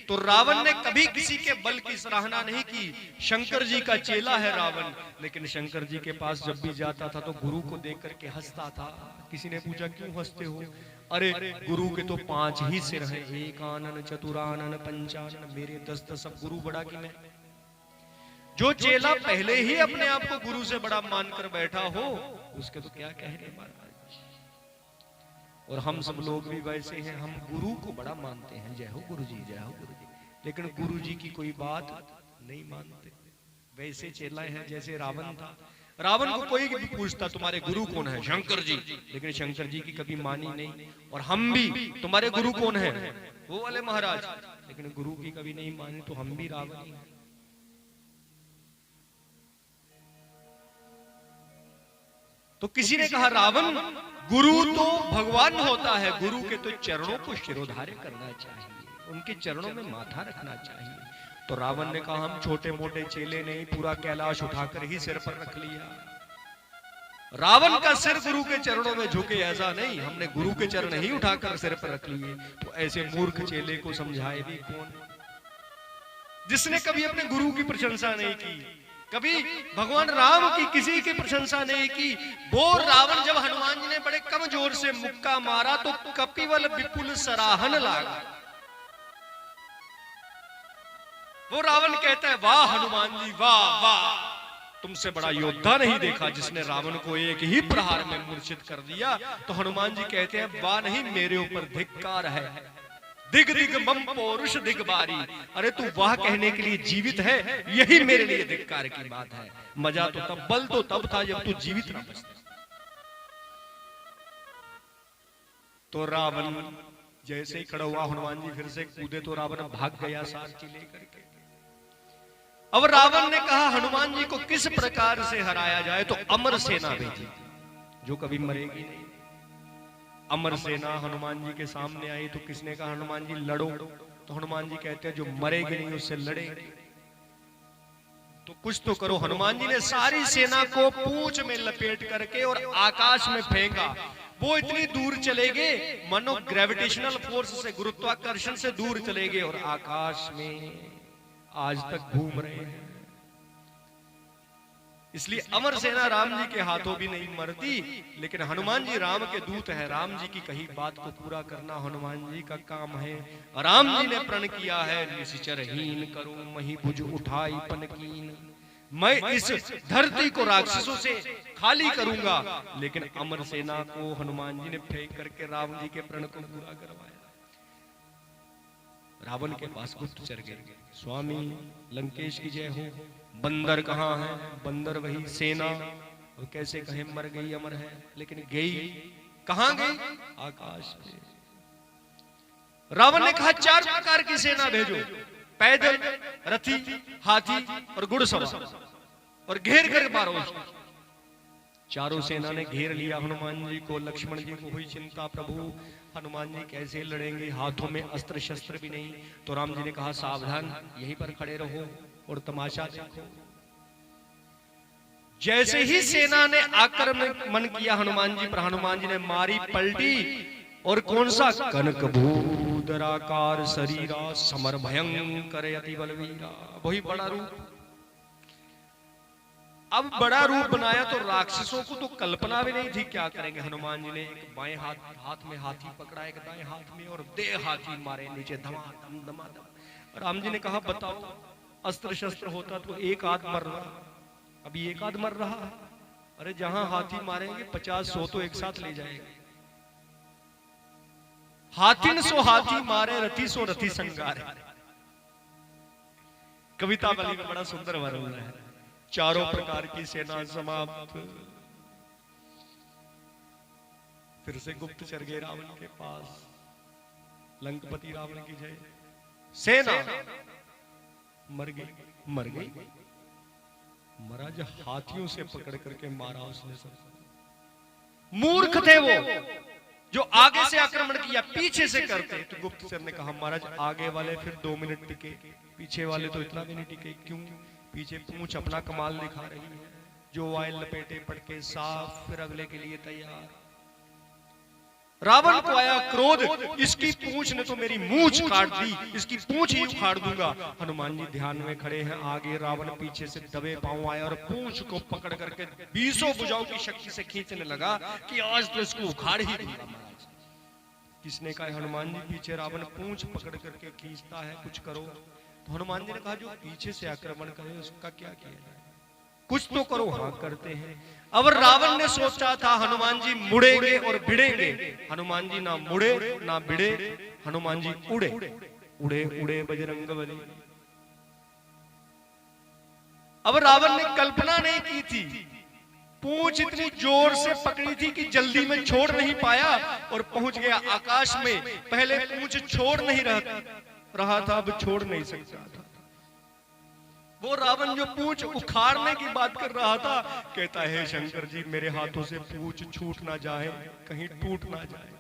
तो रावण ने कभी किसी के बल की सराहना नहीं की। शंकर जी का चेला है रावण, लेकिन शंकर जी के पास जब भी जाता था तो गुरु को देख करके हंसता था। किसी ने पूछा क्यों हंसते हो? अरे गुरु के तो 5 ही सिर हैं, एक आनन चतुरानन पंचानन, मेरे 10 अब गुरु बड़ा कि मैं? जो चेला पहले ही अपने आप को गुरु से बड़ा मानकर बैठा हो उसके तो क्या कहने महाराज। और हम सब लोग भी वैसे हैं, हम गुरु को बड़ा मानते हैं, जय हो गुरु जी, जय हो गुरु जी, लेकिन गुरु जी की कोई बात नहीं मानते। वैसे चेला हैं जैसे रावण था। रावण को कोई भी पूछता तुम्हारे गुरु कौन है? शंकर जी, लेकिन शंकर जी की कभी मानी नहीं। और हम भी तुम्हारे गुरु कौन है? वो वाले महाराज, लेकिन गुरु की कभी नहीं मानी। तो हम भी रावण ही हैं। तो किसी ने कहा रावण गुरु तो भगवान होता है, गुरु के तो चरणों को शिरोधार्य करना चाहिए, उनके चरणों में माथा रखना चाहिए। तो रावण ने कहा हम छोटे मोटे चेले नहीं, पूरा कैलाश उठाकर ही सिर पर रख लिया। रावण का सिर गुरु के चरणों में झुके ऐसा नहीं, हमने गुरु के चरण ही उठाकर सिर पर रख लिए। तो ऐसे मूर्ख चेले को समझाए भी कौन, जिसने कभी अपने गुरु की प्रशंसा नहीं की, कभी भगवान राम की किसी की प्रशंसा नहीं की। वो रावण जब हनुमान जी ने बड़े कम जोर से मुक्का मारा तो कपिवल विपुल सराहन लागा। वो रावण कहता है वाह हनुमान जी वाह वाह, तुमसे बड़ा योद्धा नहीं देखा जिसने रावण को एक ही प्रहार में मूर्छित कर दिया। तो हनुमान जी कहते हैं वाह नहीं, मेरे ऊपर धिक्कार है, दिग दिग मम पौरुष दिगबारी। अरे तू वाह कहने के लिए जीवित है, यही मेरे लिए धिक्कार की बात है। मजा तो तब, बल तो तब था जब तू जीवित न बचता। तो रावण जैसे ही खड़ा हुआ, हनुमान जी फिर से कूदे तो रावण भाग गया सारथी लेकर के। अब रावण ने कहा हनुमान जी को किस प्रकार से हराया जाए? तो अमर सेना भेजी जो कभी मरेगी नहीं। अमर सेना हनुमान जी के सामने आई तो किसने कहा हनुमान जी लड़ो? तो हनुमान जी कहते हैं जो मरेगी नहीं उससे लड़ेंगे। तो कुछ तो करो। हनुमान जी ने सारी सेना को पूंछ में लपेट करके और आकाश में फेंका। वो इतनी दूर चले गए मानो ग्रेविटेशनल फोर्स से, गुरुत्वाकर्षण से दूर चले गए और आकाश में आज तक घूम रहे हैं। इसलिए अमर सेना राम जी के हाथों भी नहीं मरती, लेकिन हनुमान जी राम के दूत है, राम जी की कही बात को पूरा करना हनुमान जी का काम है। राम जी ने प्रण किया है निश्चरहीन करूं मही भुज उठाई पनकीन, मैं इस धरती को राक्षसों से खाली करूंगा। लेकिन अमर सेना को हनुमान जी ने फेंक करके राम जी के प्रण को पूरा करवाया। रावण के पास गुप्तचर गए, स्वामी लंकेश की जय हो, बंदर कहाँ है? बंदर वही सेना, वो कैसे कहे मर गई अमर है, लेकिन गई कहाँ गई? आकाश में। रावण ने कहा 4 प्रकार की सेना भेजो, पैदल, रथी, हाथी और घुड़सवार, और घेर कर मारो। चारों सेना ने घेर लिया हनुमान जी को। लक्ष्मण जी को हुई चिंता, प्रभु हनुमान जी कैसे लड़ेंगे, हाथों में अस्त्र शस्त्र भी नहीं। तो राम जी ने कहा सावधान, यहीं पर खड़े रहो और तमाशा देखो। जैसे ही सेना ने आक्रमण किया हनुमान जी पर, हनुमान जी ने मारी पलटी और कौन सा? कनक भूधराकार शरीरा समर भयंकर अति बलवीरा, वही बड़ा रूप। अब बड़ा रूप बनाया तो राक्षसों को तो कल्पना भी नहीं थी क्या करेंगे। हनुमान जी ने एक बाएं हाथ में हाथी पकड़ा, एक दाएं हाथ में, और 2 हाथी मारे नीचे धमाधम धमाधम। राम जी ने कहा बताओ अस्त्र शस्त्र होता तो एक आध मर रहा, अभी एक आध मर रहा। अरे जहां हाथी मारेंगे 50-100 तो एक साथ ले जाएंगे। हाथिन सो हाथी मारे, रथी सो रथी संगारे। कविता बली में बड़ा सुंदर वर्णन है। चारों प्रकार की सेना समाप्त, फिर से गुप्तचर गए रावण के पास। लंकापति रावण की जय। सेना मर गई। महाराज हाथियों से पकड़ करके मारा उसने सब। मूर्ख थे वो जो आगे से आक्रमण किया, पीछे से करते। तो गुप्तचर ने कहा महाराज आगे वाले फिर 2 मिनट टिके, पीछे वाले तो इतना भी नहीं टिके। क्यों? पीछे पूंछ अपना कमाल दिखा रही है, जो वायल लपेटे पटके साफ, फिर अगले के लिए तैयार। रावण को आया क्रोध, इसकी पूंछ ने तो मेरी मूंछ काट दी, इसकी पूंछ ही उखाड़ दूंगा। हनुमान जी ध्यान में खड़े हैं, आगे रावण पीछे से दबे पांव आया और पूंछ को पकड़ करके 20 भुजाओं की शक्ति से खींचने लगा कि आज तो इसको उखाड़ ही दूंगा। महाराज किसने कहा? हनुमान जी पीछे रावण पूंछ पकड़ करके खींचता है, कुछ करो। तो हनुमान जी ने कहा जो पीछे से आक्रमण करे उसका क्या किया जाए, कुछ तो करो। हाँ करते हैं। अब रावण ने सोचा था हनुमान जी मुड़ेंगे और भिड़ेंगे। हनुमान जी ना मुड़े ना भिड़े, हनुमान जी उड़े उड़े उड़े बजरंगबली। अब रावण ने कल्पना नहीं की थी, पूंछ इतनी जोर से पकड़ी थी कि जल्दी में छोड़ नहीं पाया और पहुंच गया आकाश में। पहले पूंछ छोड़ नहीं रहा था, अब छोड़ नहीं सकता था। वो रावण जो पूंछ उखाड़ने की बात कर रहा था, कहता है शंकर जी मेरे हाथों से पूंछ छूट ना जाए, कहीं टूट ना जाए,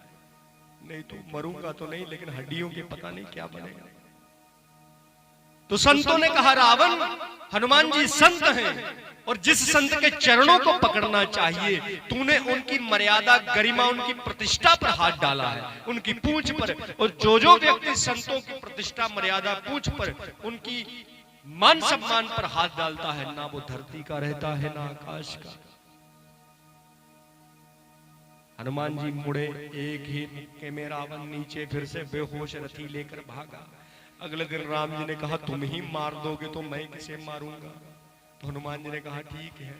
नहीं तो मरूंगा तो नहीं लेकिन हड्डियों के पता नहीं क्या बनेगा। तो संतों ने कहा रावण, हनुमान जी संत हैं और जिस संत के चरणों को पकड़ना चाहिए, तूने उनकी मर्यादा, गरिमा, उनकी प्रतिष्ठा पर हाथ डाला है, उनकी पूंछ पर। और जो व्यक्ति संतों की प्रतिष्ठा, मर्यादा, पूंछ पर, उनकी मान सम्मान पर हाथ डालता है, ना वो धरती का रहता है ना आकाश का। हनुमान जी मुड़े, एक ही मुक्के में रावण नीचे फिर से बेहोश रथी लेकर भागा। अगले दिन राम जी ने कहा तुम ही मार दोगे तो मैं किसे मारूंगा? तो हनुमान जी ने कहा ठीक है,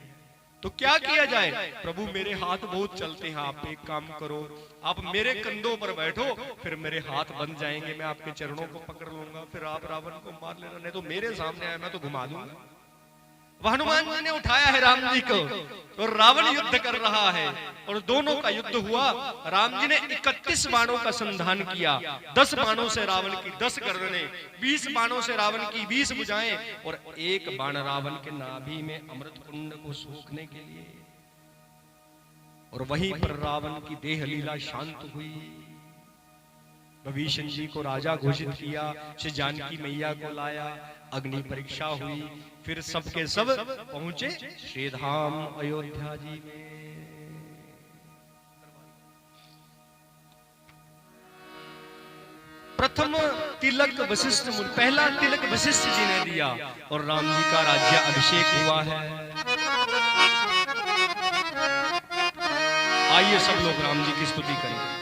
तो क्या किया जाए? प्रभु मेरे हाथ बहुत चलते हैं, आप एक काम करो, आप मेरे कंधों पर बैठो, फिर मेरे हाथ बन जाएंगे, मैं आपके चरणों को पकड़ लूंगा, फिर आप रावण को मार लेना, नहीं तो मेरे सामने आया मैं तो घुमा दूंगा। हनुमान जी ने उठाया है राम जी को और रावण युद्ध कर रहा है और दोनों का युद्ध हुआ। राम जी ने 31 बाणों का संधान किया, 10 बाणों से रावण की 10 गर्दनें, 20 बाणों से रावण की 20 भुजाएं और 1 बाण रावण के नाभि में अमृत कुंड को सोखने के लिए। और वहीं पर रावण की देह लीला शांत हुई। विभीषण जी को राजा घोषित किया, श्री जानकी मैया को लाया, अग्नि परीक्षा हुई, फिर सबके सब पहुंचे श्री धाम अयोध्या जी में। प्रथम तिलक वशिष्ठ मुनि, पहला तिलक वशिष्ठ जी ने दिया और राम जी का राज्य अभिषेक हुआ है। आइए सब लोग राम जी की स्तुति करें।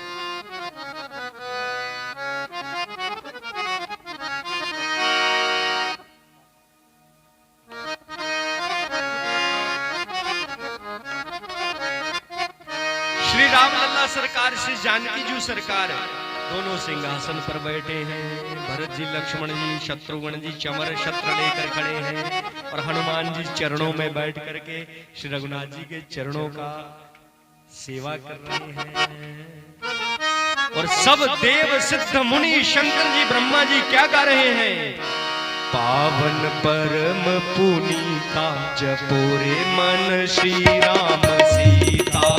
श्री राम लल्ला सरकार, श्री जानकी जी सरकार दोनों सिंहासन पर बैठे हैं। भरत जी, लक्ष्मण जी, शत्रुघ्न जी चमर शस्त्र लेकर खड़े हैं और हनुमान जी चरणों में बैठ करके श्री रघुनाथ जी के चरणों का सेवा कर रहे हैं। और सब देव सिद्ध मुनि, शंकर जी, ब्रह्मा जी क्या गा रहे हैं? पावन परम पुनीता जपोरे मन श्री राम सीता।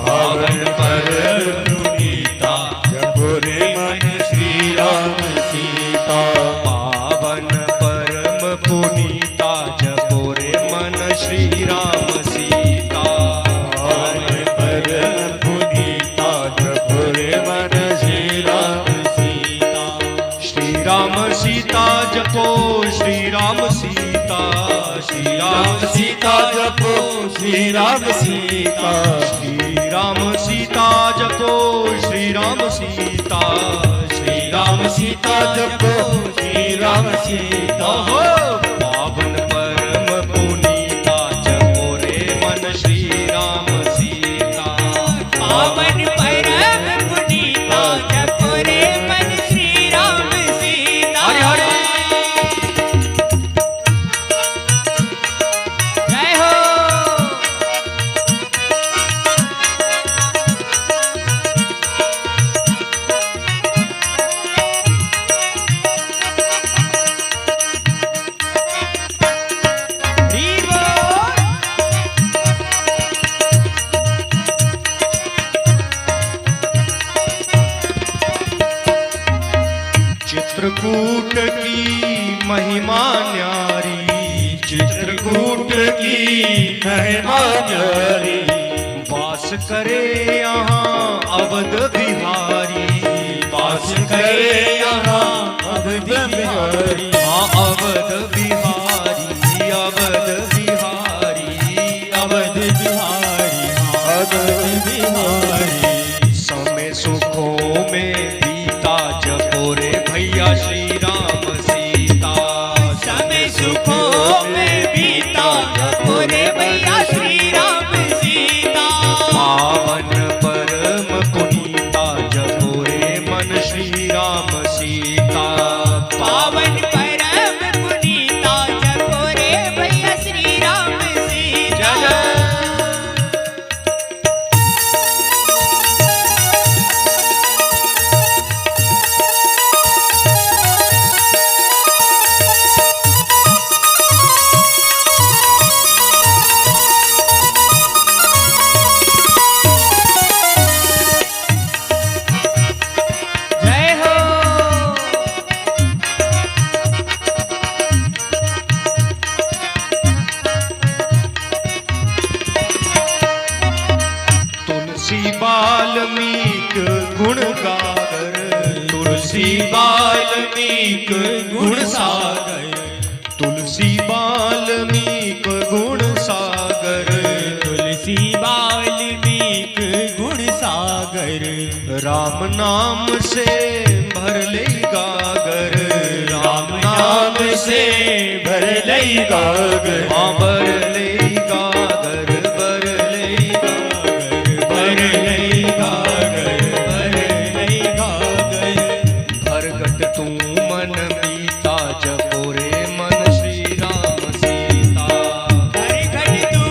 पावन परम पुनीता जपोरे मन श्री राम सीता। पावन परम पुनीता जपोरे मन श्री राम सीता। पावन परम पुनीता जपोरे मन श्री राम सीता। श्री राम सीता जपो, श्री राम सीता, श्री राम सीता जपो, श्री राम सीता। श्री राम सीता जपो, श्री राम सीता, श्री राम सीता जपो, श्री राम सीता। पावन परम पुनीता जपो रे मन श्री राम सीता। पावन परम पुनीता जपो न्यारी वास करे यहाँ अवध बिहारी, वास करे यहाँ अवध बिहारी हाँ अवध बिहारी, अवध बिहारी, अवध बिहारी अवध बिहारी समय सुखों में बीता जपो रे भैया श्री राम सीता, समय सुखों में बीता जपो रे भैया श्री राम सीता पावन परम पुनीता जपो रे मन श्री राम सीता, पावन परम पुनीता जपो रे भैया श्री राम सीता जय हो तुलसी वाल्मीक गुण गागर, तुलसी वाल्मीक गुण सागर तुलसी वाल्मीक गुण सागर, तुलसी वाल्मीक गुण सागर राम नाम से भर ले गागर, राम नाम से भर लई गागर हाँ भर ले गागर, भर ले गागर, भर लई गागर भर लई गागर भरगट तू मन बीता जपो रे मन श्री राम सीता, हरिघट तू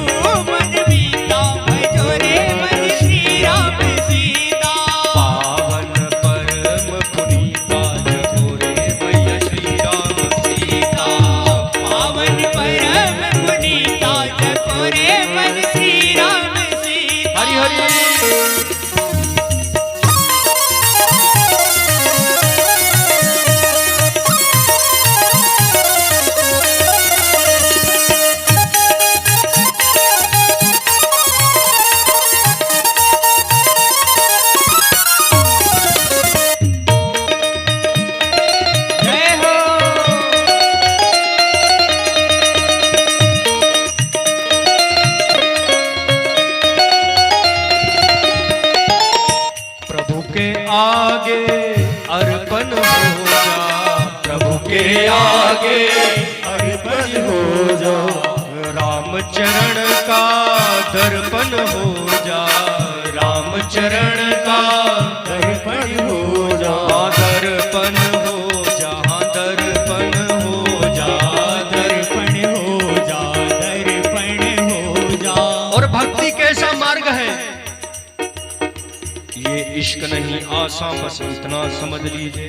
मन बीता भजो रे मन श्री राम सीता पावन परम पुनीता जपो रे भैया श्री राम सीता, पावन परम पुनीता जपो रे मन श्री राम सीता हरि हरि जय हो प्रभु के आगे अर्पण हो जा, प्रभु के आगे अर्पण हो जा राम चरण का दर्पण हो जा, राम चरण का दर्पण हो जा दर्पण हो जा, दर्पण हो जा, दर्पण हो जा दर्पण हो जा और भक्ति कैसा मार्ग है ये इश्क नहीं आसा, बस इतना समझ लीजिए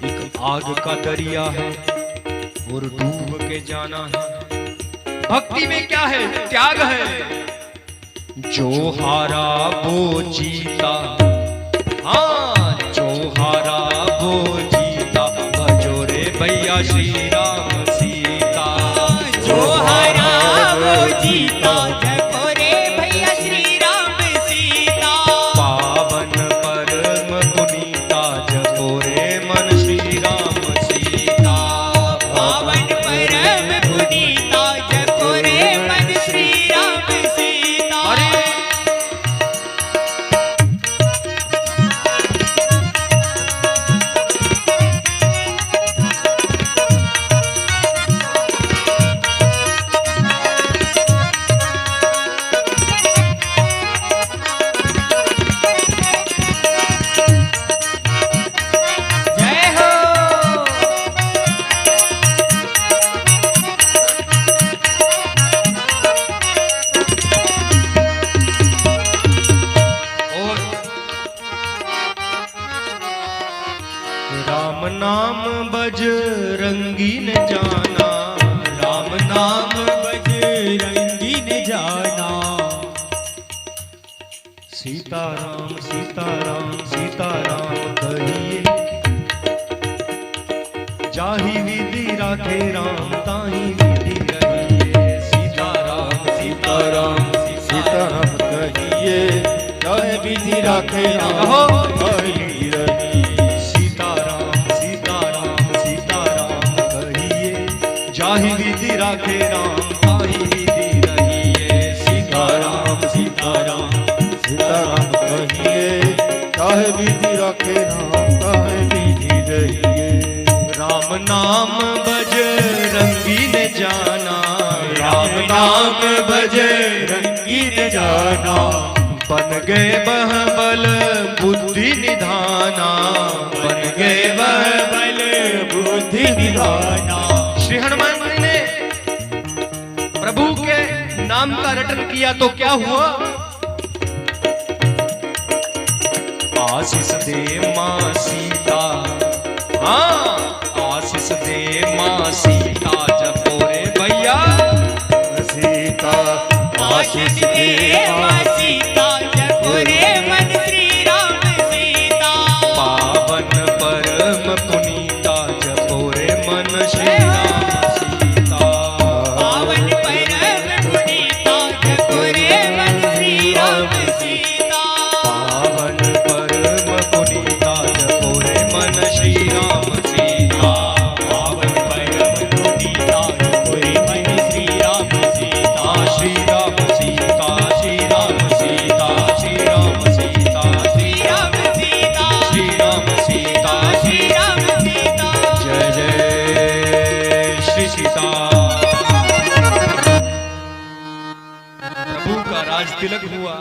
एक आग का दरिया है और डूब के जाना है। भक्ति में क्या है? त्याग है। जो हारा वो जीता, हाँ जो हारा वो जीता, भजो रे भैया श्री राम सीता, जो हरा वो जीता जपो रे भैया श्री राम सीता पावन परम पुनीता जपो रे मन श्री राम सीता, पावन परम पुनीता जपो रे मन श्री राम सीता जय हो और राम नाम बजरंगी ने जाना, राम नाम बजरंगी ने जाना सीताराम सीताराम सीताराम कहिए, जाहि विधि राखे राम ताहि विधि रहिए, सीताराम सीताराम सीताराम सीताराम कहिए, चाहे विधि राखे राम कही रही। सीताराम सीताराम सीताराम कहिए, जाहि विधि राखे राम ताहि विधि रहिए। सीताराम सीताराम सीताराम कहिए, चाहे विधि राखे राम ताहि विधि रहिए। राम नाम बजरंगी ने जाना, राम नाम बजरंगी ने जाना, बन गए वह बल बुद्धि निधाना, बन गए वह बल बुद्धि निधाना। श्री हनुमान जी ने प्रभु के नाम का रटन किया तो क्या हुआ? आशीष दे मां सीता, हाँ आशीष दे मां सीता, जपो रे भैया सीता आशीष दे मां सीता, जपो रे मन श्री राम सीता। पावन परम पुनीता, जपो रे मन श्री राम सीता। पावन परम पुनीता, जपो रे मन श्री राम सीता। पावन परम पुनीता, जपो रे मन श्री राम सीता। पावन परम पुनीता, जपो रे मन श्री राम सीता। श्री राम सीता, श्री राम सीता, श्री राम सीता, श्री राम सीता, श्री राम सीता, श्री राम सीता। जय जय श्री सीता। प्रभु का राज तिलक हुआ।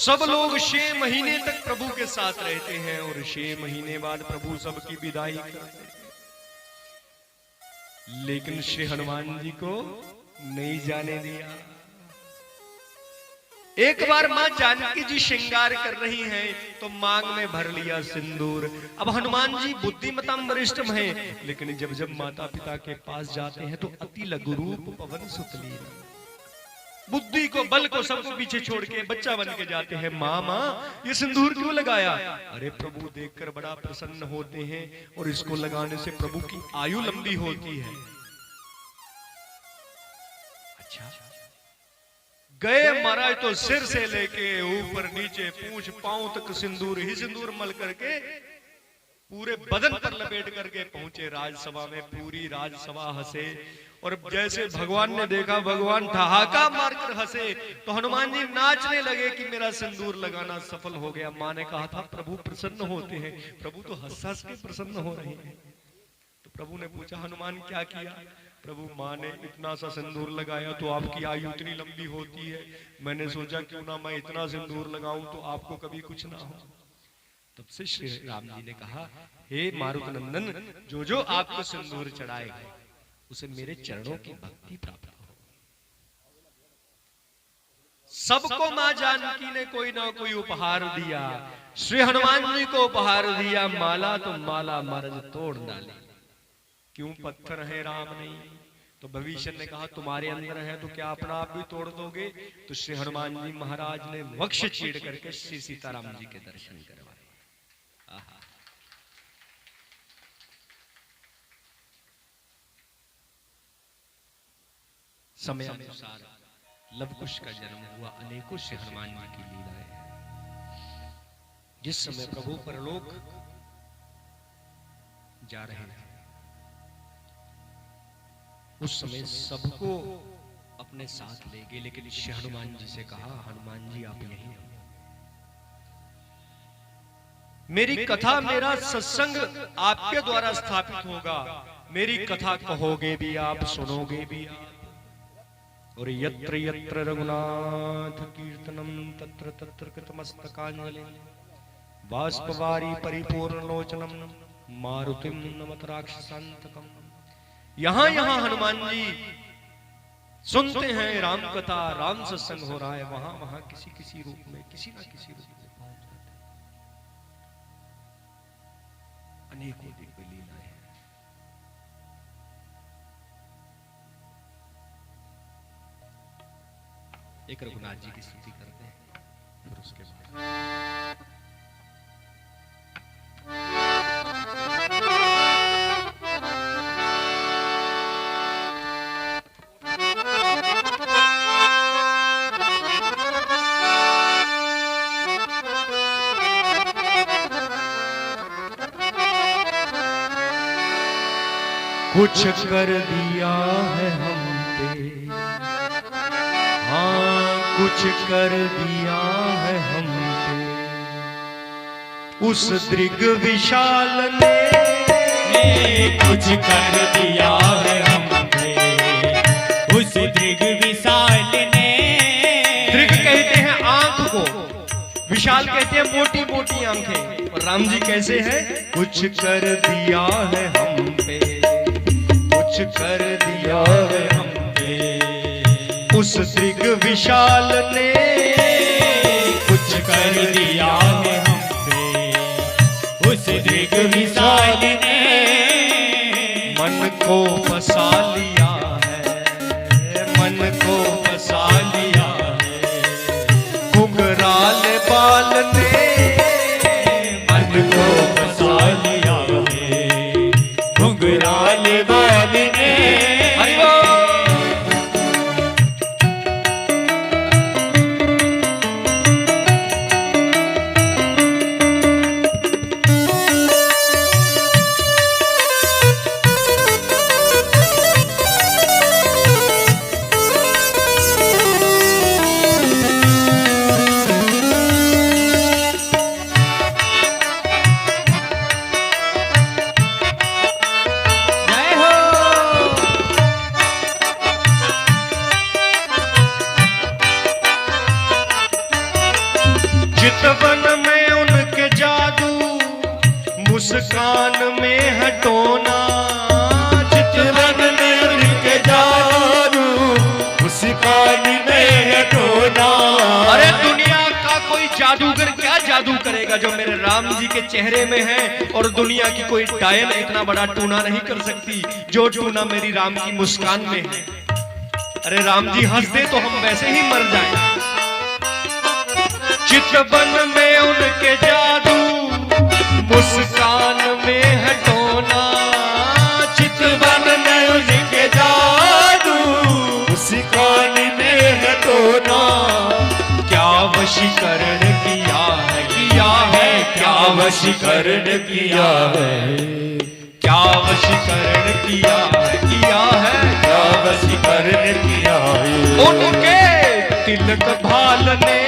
सब लोग 6 महीने तक प्रभु के साथ रहते हैं और 6 महीने बाद प्रभु सबकी विदाई करते हैं। लेकिन श्री हनुमान जी को नहीं जाने दिया। एक बार मां जानकी जी श्रृंगार कर रही हैं तो मांग में भर लिया सिंदूर। अब हनुमान जी बुद्धिमताम वरिष्ठम हैं, लेकिन जब जब माता पिता के पास जाते हैं तो अति लघु रूप पवन सुतली, बुद्धि को बल को सबको पीछे छोड़ के बच्चा बन के जाते हैं। माँ ये सिंदूर क्यों लगाया? अरे प्रभु देखकर बड़ा प्रसन्न होते हैं और इसको लगाने से प्रभु की आयु लंबी होती है। अच्छा गए महाराज तो सिर से लेके ऊपर नीचे पूंछ पांव तक सिंदूर ही सिंदूर मल करके पूरे बदन पर लपेट करके पहुंचे राजसभा में। पूरी राजसभा हंसे और जैसे भगवान ने देखा भगवान ठहाका मारकर हंसे तो हनुमान जी नाचने लगे कि मेरा सिंदूर लगाना सफल हो गया। मां ने कहा था प्रभु प्रसन्न होते हैं, प्रभु तो हंस हंस के प्रसन्न हो रहे हैं। तो प्रभु ने पूछा हनुमान क्या किया? प्रभु मां ने इतना सा सिंदूर लगाया तो आपकी आयु इतनी लंबी होती है, मैंने सोचा क्यों ना मैं इतना सिंदूर लगाऊं तो आपको कभी कुछ ना हो। तब से श्री राम जी ने कहा हे मारुत नंदन, जो जो आपको सिंदूर चढ़ाएगा उसे मेरे चरणों की भक्ति प्राप्त हो। सबको मां जानकी ने कोई ना कोई उपहार दिया। श्री हनुमान जी को उपहार दिया माला, तो माला मरज तोड़ डाली। क्यों पत्थर है राम नहीं? तो भविष्य ने कहा तुम्हारे अंदर है तो क्या अपना आप भी तोड़ दोगे? तो श्री हनुमान जी महाराज ने वक्ष चीड़ करके श्री सीताराम जी के दर्शन करवाए। समय अनुसार लवकुश का जन्म हुआ। अनेकों श्री हनुमान जी की लीलाएं हैं। जिस समय प्रभु परलोक जा रहे थे उस समय सबको अपने साथ ले गए, लेकिन श्री हनुमान जी से कहा हनुमान जी आप यहीं रहो, मेरी कथा मेरा सत्संग आपके द्वारा स्थापित होगा। मेरी कथा कहोगे भी आप, सुनोगे भी आप। और यत्र यत्र रघुनाथ कीर्तनम तत्र तत्र कृतमस्तकांजलि बाष्पवारी परिपूर्ण लोचनम मारुतिम नमत राक्षसांतकम। यहां यहां हनुमान जी सुनते हैं राम कथा, राम सत्संग हो रहा है, वहां वहां किसी किसी रूप में, किसी ना किसी रूप में पहुंच जाते हैं। अनेकों दिव्य लीलाएं हैं। एक रघुनाथ जी की स्तुति करते हैं, फिर उसके बाद कुछ कर दिया है हम पे, हाँ कुछ कर दिया है हम पे, उस दृग विशाल ने कुछ कर दिया है हम पे, उस दृग विशाल ने। दृग कहते हैं आंख को, विशाल कहते हैं मोटी मोटी आंखें। और राम जी कैसे हैं? कुछ कर दिया है हम पे, कुछ कर दिया है हम पे, उस दृग विशाल ने कुछ कर दिया है हम पे, उस दृग विशाल ने। मन को बसा लिया है, मन को बसा लिया है, घुंघराल बाल ने मन को बसा लिया है, घुंघराल बाल ने। चितवन में उनके जादू, मुस्कान में है टोना। चितवन में उनके जादू, मुस्कान में है टोना। अरे दुनिया का कोई जादूगर क्या जादू करेगा जो मेरे राम जी के चेहरे में है, और दुनिया की कोई डायन इतना बड़ा टूना नहीं कर सकती जो टूना मेरी राम की मुस्कान में है। अरे राम जी हंस दे तो हम वैसे ही मर जाएं। चितवन में उनके जादू, मुस्कान में है टोना। चितवन में उनके जादू, मुस्कान में है टोना। क्या वशीकरण किया है, किया है, क्या वशीकरण किया है, क्या वशीकरण किया है, किया है, क्या वशीकरण किया है। उनके तिलक भाल ने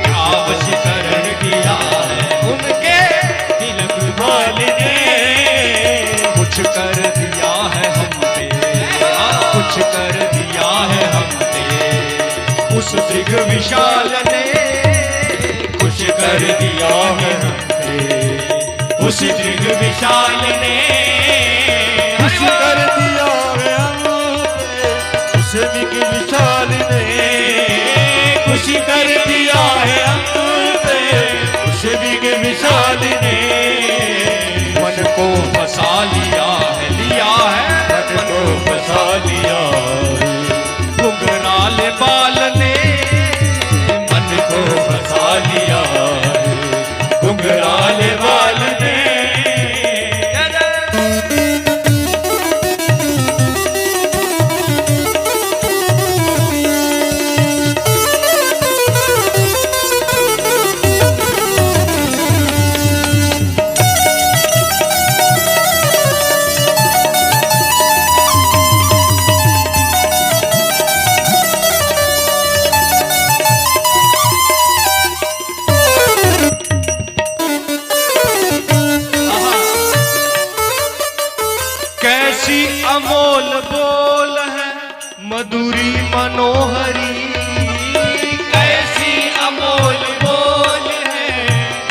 क्या वशीकरण किया है, उनके तिलक भाल ने कुछ कर दिया है हम पे, हाँ, कुछ कर दिया है हम पे, उस दृग विशाल ने कुछ कर दिया है हम पे, उस दृग विशाल ने कुछ कर दिया है हम पे, उस दृग विशाल ने कुछ कर दिया है हम पे, उस दृग विशाल ने। मन को फंसा लिया है, लिया है, मन को फंसा लिया घुंघराल बाल ने मन को फंसा लिया घुंघराल बाल ने। कैसी अमोल बोल है मधुरी मनोहरी, कैसी अमोल बोल है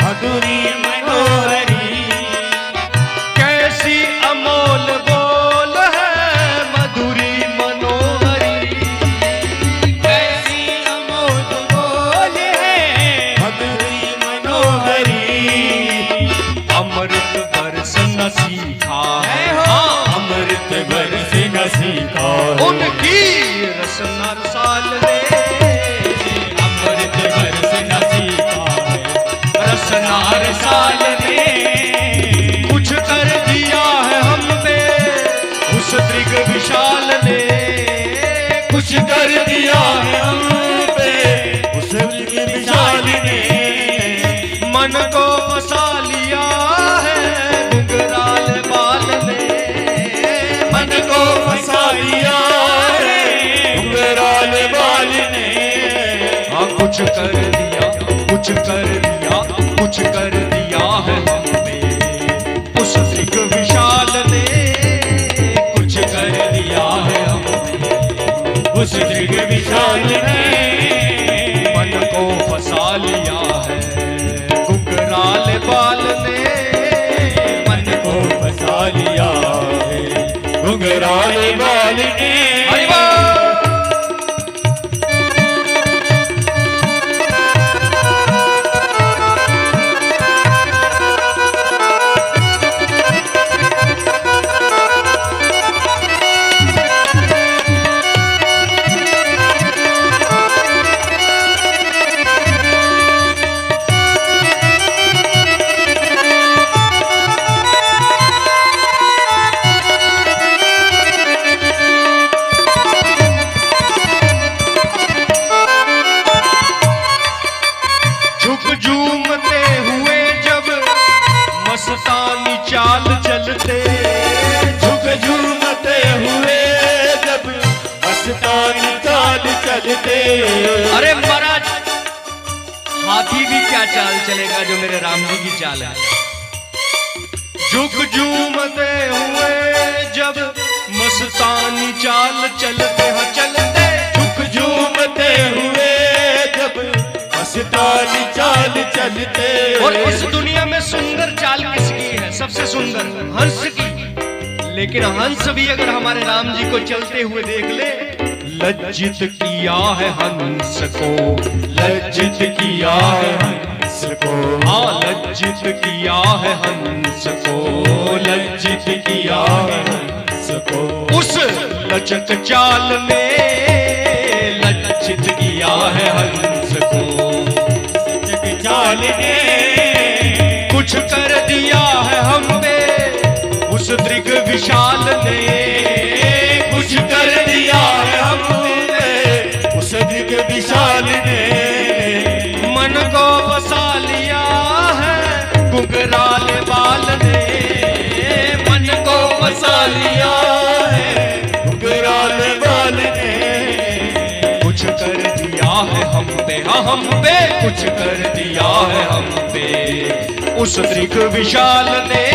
मधुरी मनोहरी, कैसी अमोल बोल है मधुरी मनोहरी, कैसी अमोल बोल है मधुरी मनोहरी। अमृत बरस न सीखा है, अमृत बरस न सीखा है, उनकी रसना रसाल ने अमृत बरस न सीखा है, रसना रसाल ने कुछ कर दिया है हम पे, उस दृग विशाल ने कुछ कर दिया है हम पे, उस दृग विशाल ने। मन को फंसा लिया है घुंघराल बाल ने, कुछ कर दिया, कुछ कर दिया, कुछ कर दिया है हम पे उस दिग विशाल ने, कुछ कर दिया है हमने उस दृग विशाल ने, मन को फंसा लिया है घुंघराल बाल ने, मन को फंसा लिया है घुंघराल बाल ने। हरि बोल। झूमते हुए जब मस्तानी चाल चलते, झुक झूमते हुए जब मस्तानी चाल चलते। अरे महाराज हाथी भी क्या चाल चलेगा जो मेरे राम जी की चाल है। झुक झूमते हुए जब मस्तानी चाल चलते हैं चलते, झुक झूमते हुए जब मस्तानी चाल चलते। और उस दुनिया में सुंदर चाल किसकी है? सबसे सुंदर हंस की। लेकिन हंस भी अगर हमारे राम जी को चलते हुए देख ले, लज्जित किया है हंस को, लज्जित किया है हंस को, हाँ लज्जित किया है हंस को, लज्जित किया है हंस को। उस लचक चाल ने लज्जित किया है हंस को, लज्जित चाल ने कुछ कर दिया है हम पे उस दृग विशाल ने, कुछ कर दिया है हमने उस दृग विशाल ने। मन को बसा लिया है घुंघराल बाल ने, मन को बसा लिया है घुंघराल बाल ने। कुछ कर दिया है हम पे, हाँ हम पे कुछ कर दिया है हम पे उस दृग विशाल ने।